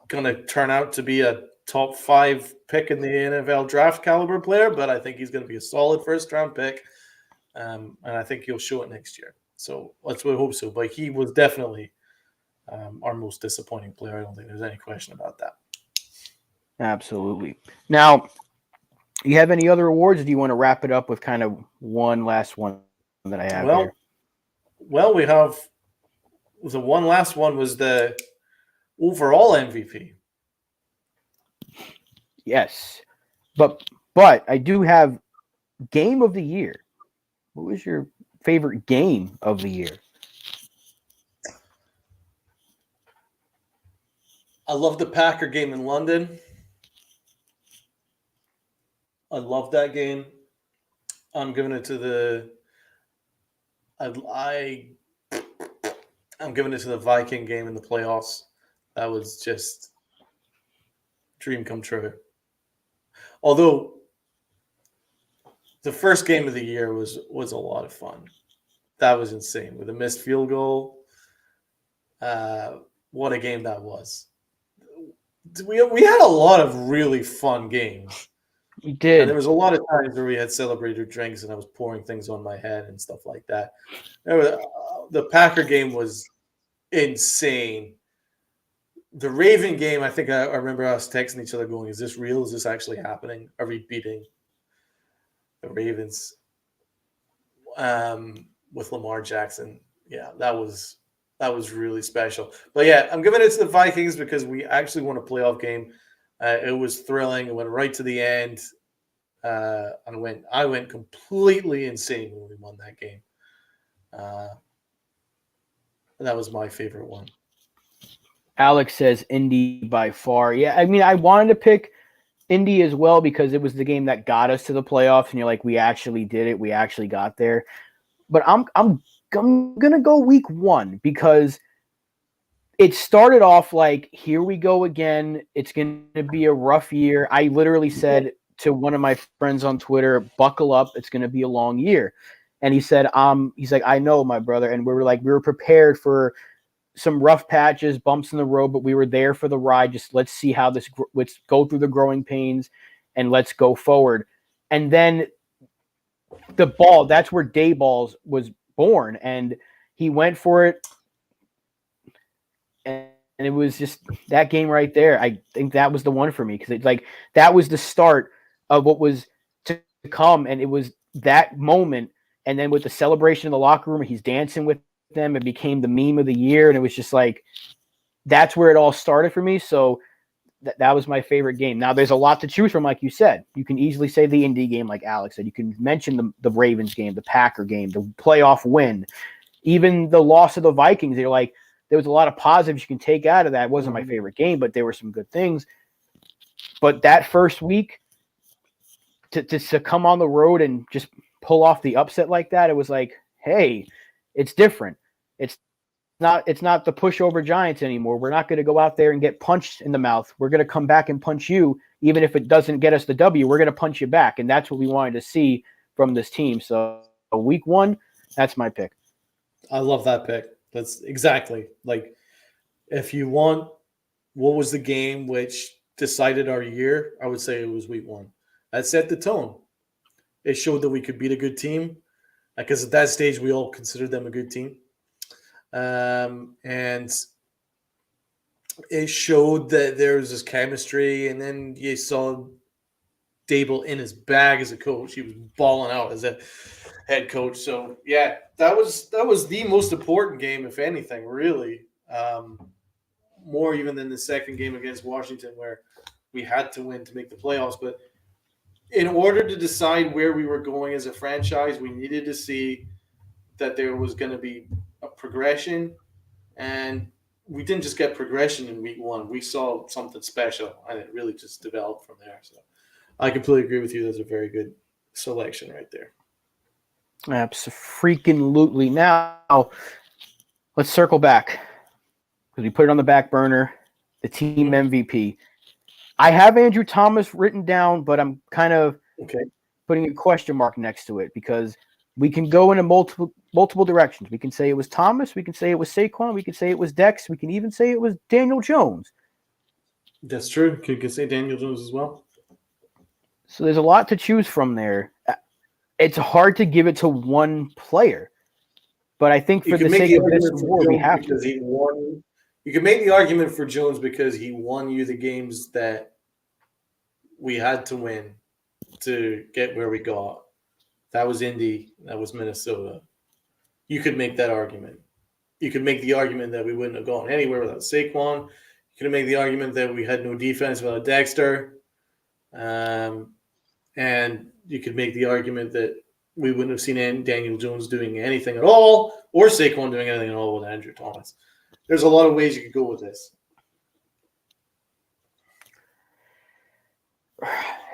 going to turn out to be a top 5 pick in the NFL draft caliber player, but I think he's going to be a solid first-round pick, and I think he'll show it next year. So let's hope so. But he was definitely our most disappointing player. I don't think there's any question about that. Absolutely. Now, you have any other awards, or do you want to wrap it up with kind of one last one that I have here? Well, we have the one last one was the overall MVP. Yes. But I do have game of the year. What was your favorite game of the year? I love the Packer game in London. I love that game. I'm giving it to the I I'm giving it to the Viking game in the playoffs. That was just dream come true. Although the first game of the year was a lot of fun. That was insane with a missed field goal. What a game that was. We had a lot of really fun games. We And did. there was a lot of times where we had celebrated drinks and I was pouring things on my head and stuff like that. The Packer game was insane. The Raven game, I think I remember us texting each other going, is this real? Is this actually happening? Are we beating the Ravens with Lamar Jackson? Yeah, that was really special. But yeah, I'm giving it to the Vikings because we actually won a playoff game. It was thrilling. It went right to the end. I went completely insane when we won that game. That was my favorite one. Alex says Indy by far. Yeah, I mean, I wanted to pick Indy as well because it was the game that got us to the playoffs, and you're like, we actually did it. We actually got there. But I'm gonna go week one because it started off like, here we go again. It's gonna be a rough year. I literally said to one of my friends on Twitter, buckle up, it's gonna be a long year. And he said, he's like, I know, my brother. And we were prepared for some rough patches, bumps in the road, but we were there for the ride. Just let's see how let's go through the growing pains and let's go forward. And then that's where Daboll was born, and he went for it. And it was just that game right there. I think that was the one for me because it's like that was the start of what was to come, and it was that moment. And then with the celebration in the locker room, he's dancing with them. It became the meme of the year, and it was just like that's where it all started for me. So that was my favorite game. Now there's a lot to choose from, like you said. You can easily say the Indy game, like Alex said. You can mention the Ravens game, the Packer game, the playoff win, even the loss of the Vikings. You're like, there was a lot of positives you can take out of that. It wasn't my favorite game, but there were some good things. But that first week, to come on the road and just pull off the upset like that, it was like, hey, it's different. It's not the pushover Giants anymore. We're not going to go out there and get punched in the mouth. We're going to come back and punch you, even if it doesn't get us the W. We're going to punch you back, and that's what we wanted to see from this team. So week one, that's my pick. I love that pick. That's exactly like if you want what was the game which decided our year, I would say it was week one. That set the tone. It showed that we could beat a good team because at that stage we all considered them a good team. And it showed that there was this chemistry, and then you saw Daboll in his bag as a coach. He was balling out as a head coach. So yeah, that was the most important game, if anything, really. More even than the second game against Washington, where we had to win to make the playoffs. But in order to decide where we were going as a franchise, we needed to see that there was going to be a progression, and we didn't just get progression in week one. We saw something special, and it really just developed from there. So I completely agree with you. That's a very good selection right there. Absolutely. Now, let's circle back because we put it on the back burner, the team MVP. I have Andrew Thomas written down, but I'm kind of putting a question mark next to it because we can go in multiple directions. We can say it was Thomas. We can say it was Saquon. We can say it was Dex. We can even say it was Daniel Jones. That's true. You can say Daniel Jones as well. So there's a lot to choose from there. It's hard to give it to one player, but I think for the sake of this war, we have to. He won. You can make the argument for Jones because he won you the games that we had to win to get where we got. That was Indy. That was Minnesota. You could make that argument. You could make the argument that we wouldn't have gone anywhere without Saquon. You could make the argument that we had no defense without Dexter. And you could make the argument that we wouldn't have seen Daniel Jones doing anything at all, or Saquon doing anything at all with Andrew Thomas. There's a lot of ways you could go with this.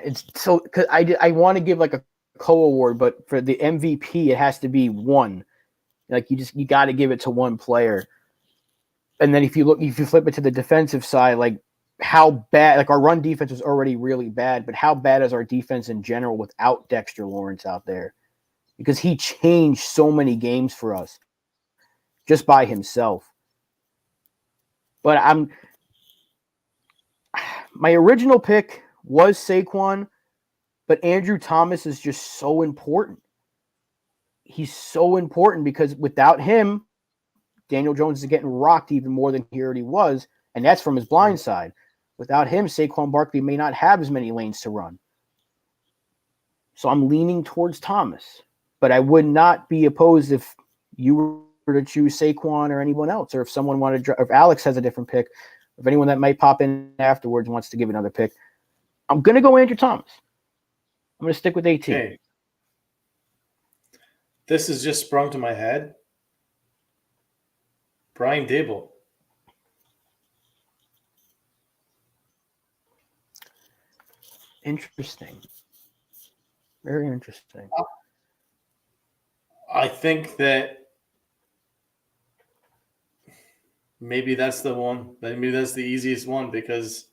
It's so because I want to give like a co-award, but for the MVP, it has to be one. Like you got to give it to one player. And then if you flip it to the defensive side, like how bad, like our run defense was already really bad, but how bad is our defense in general without Dexter Lawrence out there? Because he changed so many games for us just by himself. But my original pick was Saquon, but Andrew Thomas is just so important. He's so important because without him, Daniel Jones is getting rocked even more than he already was, and that's from his blind side. Without him, Saquon Barkley may not have as many lanes to run. So I'm leaning towards Thomas, but I would not be opposed if you were to choose Saquon or anyone else, or if someone wanted to, if Alex has a different pick, if anyone that might pop in afterwards wants to give another pick. I'm going to go Andrew Thomas. I'm going to stick with 18. Okay. This has just sprung to my head. Brian Daboll. Interesting. Very interesting. I think that maybe that's the one. Maybe that's the easiest one because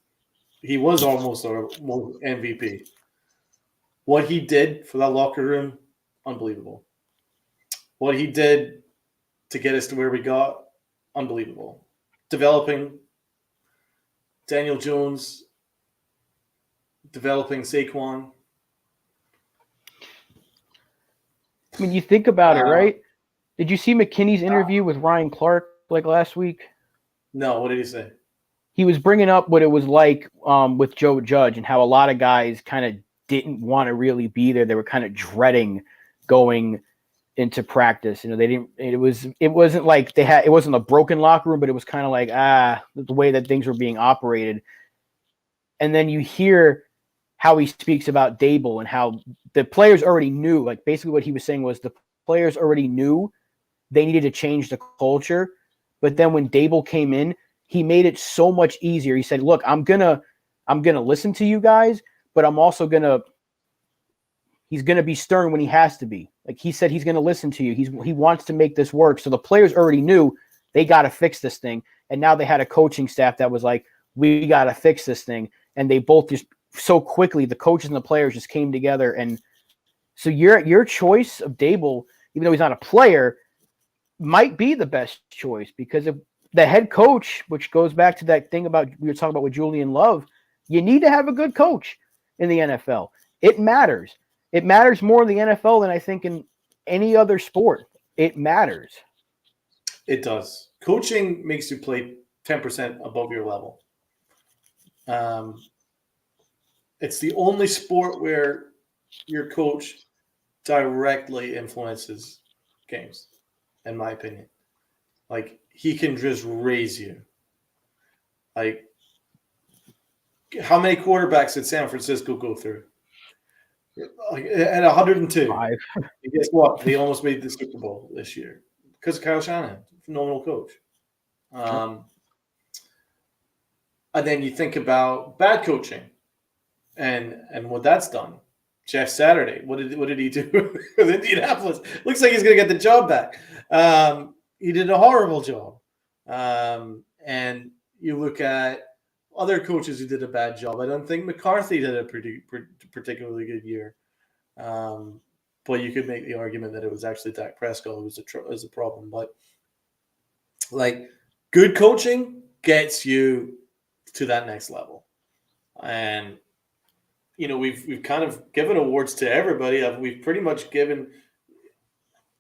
he was almost our MVP. What he did for that locker room, unbelievable. What he did to get us to where we got, unbelievable. Developing Daniel Jones, developing Saquon. I mean, you think about it, right? Did you see McKinney's interview with Ryan Clark like last week? No, what did he say? He was bringing up what it was like with Joe Judge and how a lot of guys kind of didn't want to really be there. They were kind of dreading going into practice. You know, they didn't. It wasn't like they had. It wasn't a broken locker room, but it was kind of like the way that things were being operated. And then you hear how he speaks about Daboll and how the players already knew. Like basically, what he was saying was the players already knew they needed to change the culture. But then when Daboll came in, he made it so much easier. He said, "Look, I'm gonna listen to you guys, but I'm also he's gonna be stern when he has to be." Like he said, he's gonna listen to you. He wants to make this work. So the players already knew they got to fix this thing, and now they had a coaching staff that was like, "We got to fix this thing," and they both just so quickly, the coaches and the players just came together. And so your choice of Daboll, even though he's not a player, might be the best choice because if the head coach, which goes back to that thing about we were talking about with Julian Love, you need to have a good coach in the NFL. It matters. It matters more in the NFL than I think in any other sport. It matters. It does. Coaching makes you play 10% above your level. It's the only sport where your coach directly influences games, in my opinion. Like, he can just raise you. Like, how many quarterbacks did San Francisco go through? Like, at 102. 5. And guess what? They almost made the Super Bowl this year because of Kyle Shanahan, phenomenal coach. And then you think about bad coaching and what that's done. Jeff Saturday, what did he do with Indianapolis? Looks like he's going to get the job back. He did a horrible job. And you look at other coaches who did a bad job. I don't think McCarthy did a particularly good year. But you could make the argument that it was actually Dak Prescott who was a problem. But like, good coaching gets you to that next level. And you know, we've kind of given awards to everybody. We've pretty much given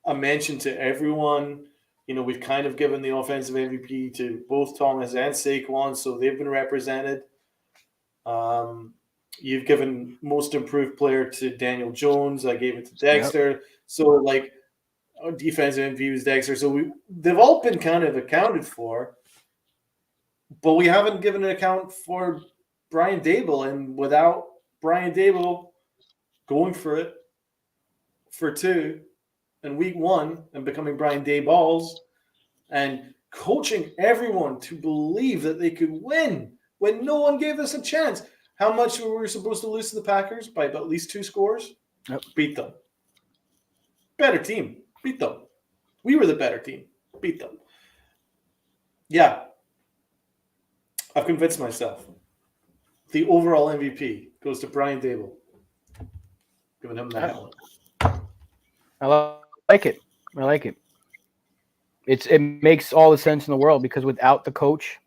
a mention to everyone. You know, we've kind of given the offensive MVP to both Thomas and Saquon, so they've been represented. You've given most improved player to Daniel Jones. I gave it to Dexter. Yep. So, like, our defensive MVP was Dexter. So they've all been kind of accounted for. But we haven't given an account for Brian Dable, and without Brian Dable going for it for 2 in week 1 and becoming Brian Daboll and coaching everyone to believe that they could win when no one gave us a chance. How much were we supposed to lose to the Packers? By at least 2 scores? Yep. Beat them. Better team. Beat them. We were the better team. Beat them. Yeah. I've convinced myself. The overall MVP goes to Brian Dable. Giving him the helmet. I like it. I like it. It makes all the sense in the world because without the coach,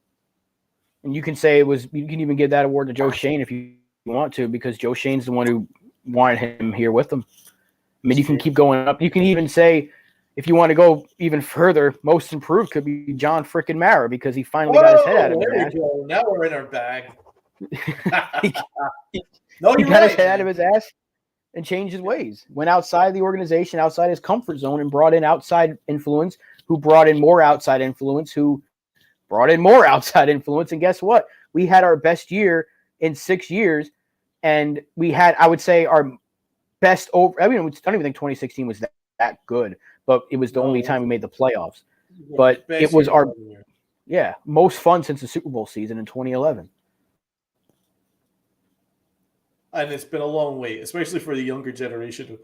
and you can say you can even give that award to Joe Schoen if you want to, because Joe Schoen's the one who wanted him here with them. I mean, you can keep going up. You can even say, if you want to go even further, most improved could be John frickin' Mara because he finally got his head out of his ass. Now we're in our bag. he got his head out of his ass and changed his ways. Went outside the organization, outside his comfort zone, and brought in outside influence, who brought in more outside influence, who brought in more outside influence. And guess what? We had our best year in 6 years, and we had, I would say, our best over. I mean, I don't even think 2016 was that good, but it was the only time we made the playoffs. But it was our most fun since the Super Bowl season in 2011. And it's been a long wait, especially for the younger generation of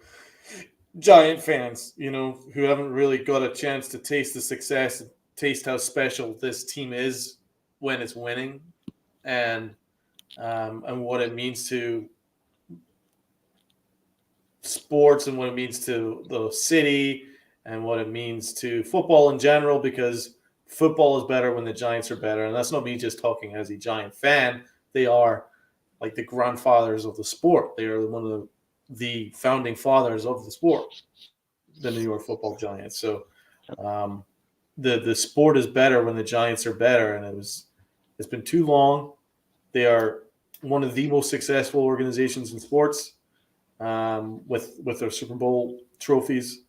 Giant fans, who haven't really got a chance to taste the success and taste how special this team is when it's winning, and what it means to sports and what it means to the city and what it means to football in general, because football is better when the Giants are better. And that's not me just talking as a Giant fan. They are like the grandfathers of the sport. They are one of the founding fathers of the sport, the New York Football Giants. So the sport is better when the Giants are better, and it's been too long. They are one of the most successful organizations in sports, with their Super Bowl trophies.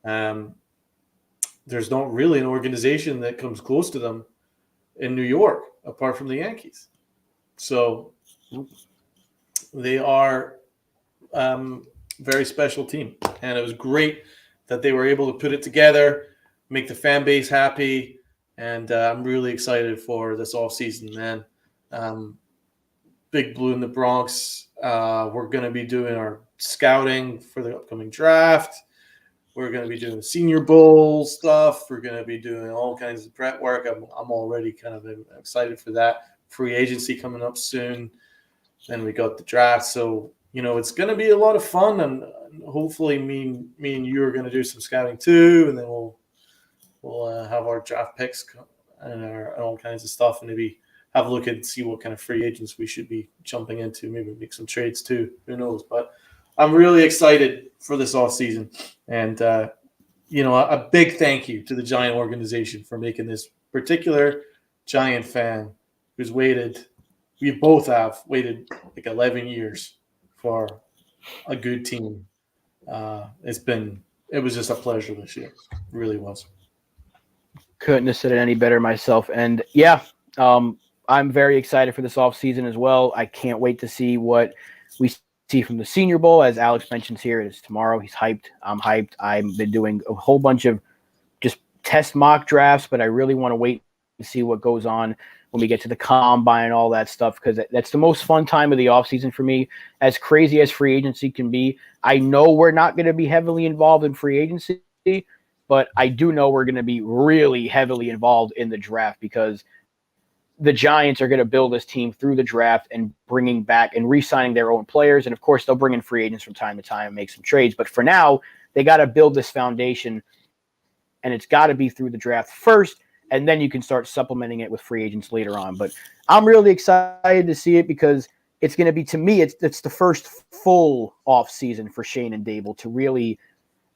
There's not really an organization that comes close to them in New York, apart from the Yankees. So they are very special team, and it was great that they were able to put it together, make the fan base happy, and I'm really excited for this offseason, man. Big Blue in the Bronx. We're going to be doing our scouting for the upcoming draft. We're going to be doing Senior Bowl stuff. We're going to be doing all kinds of prep work. I'm already kind of excited for that. Free agency coming up soon. Then we got the draft. So, it's going to be a lot of fun, and hopefully me and you are going to do some scouting too, and then we'll have our draft picks and all kinds of stuff, and maybe have a look and see what kind of free agents we should be jumping into. Maybe make some trades too. Who knows? But I'm really excited for this offseason. And, a big thank you to the Giant organization for making this particular Giant fan who's waited. We both have waited like 11 years for a good team. It was just a pleasure this year. It really was. Couldn't have said it any better myself. And I'm very excited for this offseason as well. I can't wait to see what we see from the Senior Bowl. As Alex mentions here, it is tomorrow. He's hyped. I'm hyped. I've been doing a whole bunch of just test mock drafts, but I really want to wait and see what goes on when we get to the combine and all that stuff, because that's the most fun time of the offseason for me. As crazy as free agency can be, I know we're not going to be heavily involved in free agency, but I do know we're going to be really heavily involved in the draft, because the Giants are going to build this team through the draft and bringing back and re-signing their own players. And, of course, they'll bring in free agents from time to time and make some trades. But for now, they got to build this foundation, and it's got to be through the draft first, and then you can start supplementing it with free agents later on. But I'm really excited to see it, because it's going to be, to me, it's the first full off season for Schoen and Dable to really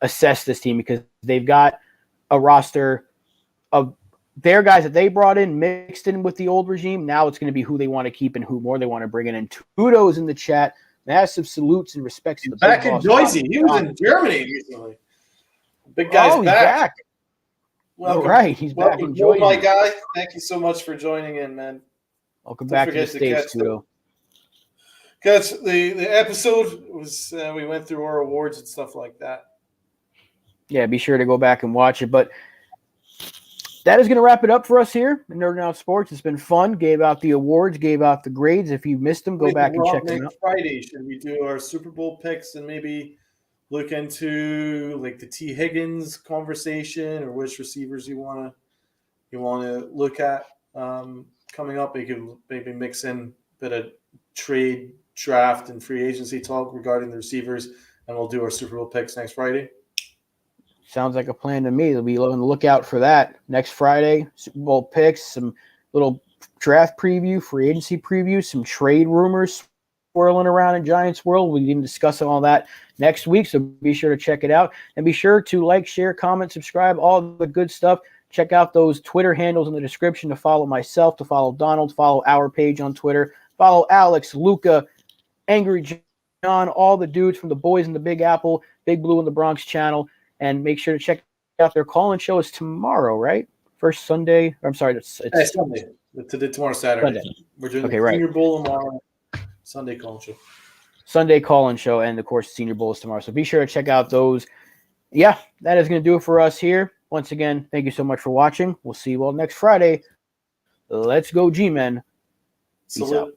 assess this team, because they've got a roster of their guys that they brought in mixed in with the old regime. Now it's going to be who they want to keep and who more they want to bring in. And Tudo's in the chat. Massive salutes and respects to the back in Boise. He was in Germany recently. Big guy's back. Welcome. All right, he's back Welcome, enjoying my it. guy. Thank you so much for joining in, man. Welcome Don't back to the forget to States, catch the- Tudo. Guys, the episode was we went through our awards and stuff like that. Yeah, be sure to go back and watch it. But that is going to wrap it up for us here in Nerd Out Sports. It's been fun. Gave out the awards, gave out the grades. If you missed them, go back and check them out. Next Friday, should we do our Super Bowl picks and maybe look into like the T. Higgins conversation or which receivers you want to look at coming up? You can maybe mix in a bit of trade, draft, and free agency talk regarding the receivers, and we'll do our Super Bowl picks next Friday. Sounds like a plan to me. They'll be on the lookout for that next Friday. Super Bowl picks, some little draft preview, free agency preview, some trade rumors swirling around in Giants world. We can discuss all that next week, so be sure to check it out. And be sure to like, share, comment, subscribe, all the good stuff. Check out those Twitter handles in the description to follow myself, to follow Donald, follow our page on Twitter, follow Alex, Luca, Angry John, all the dudes from the Boys in the Big Apple, Big Blue in the Bronx channel. And make sure to check out their call-in show is tomorrow, right? First Sunday. I'm sorry, it's Sunday. Tomorrow, Saturday. Sunday. We're doing Okay, the right. Senior Bowl tomorrow. Sunday call show. Sunday call-in show, and of course, Senior Bowl is tomorrow. So be sure to check out those. Yeah, that is going to do it for us here. Once again, thank you so much for watching. We'll see you all next Friday. Let's go, G-Men. Peace out.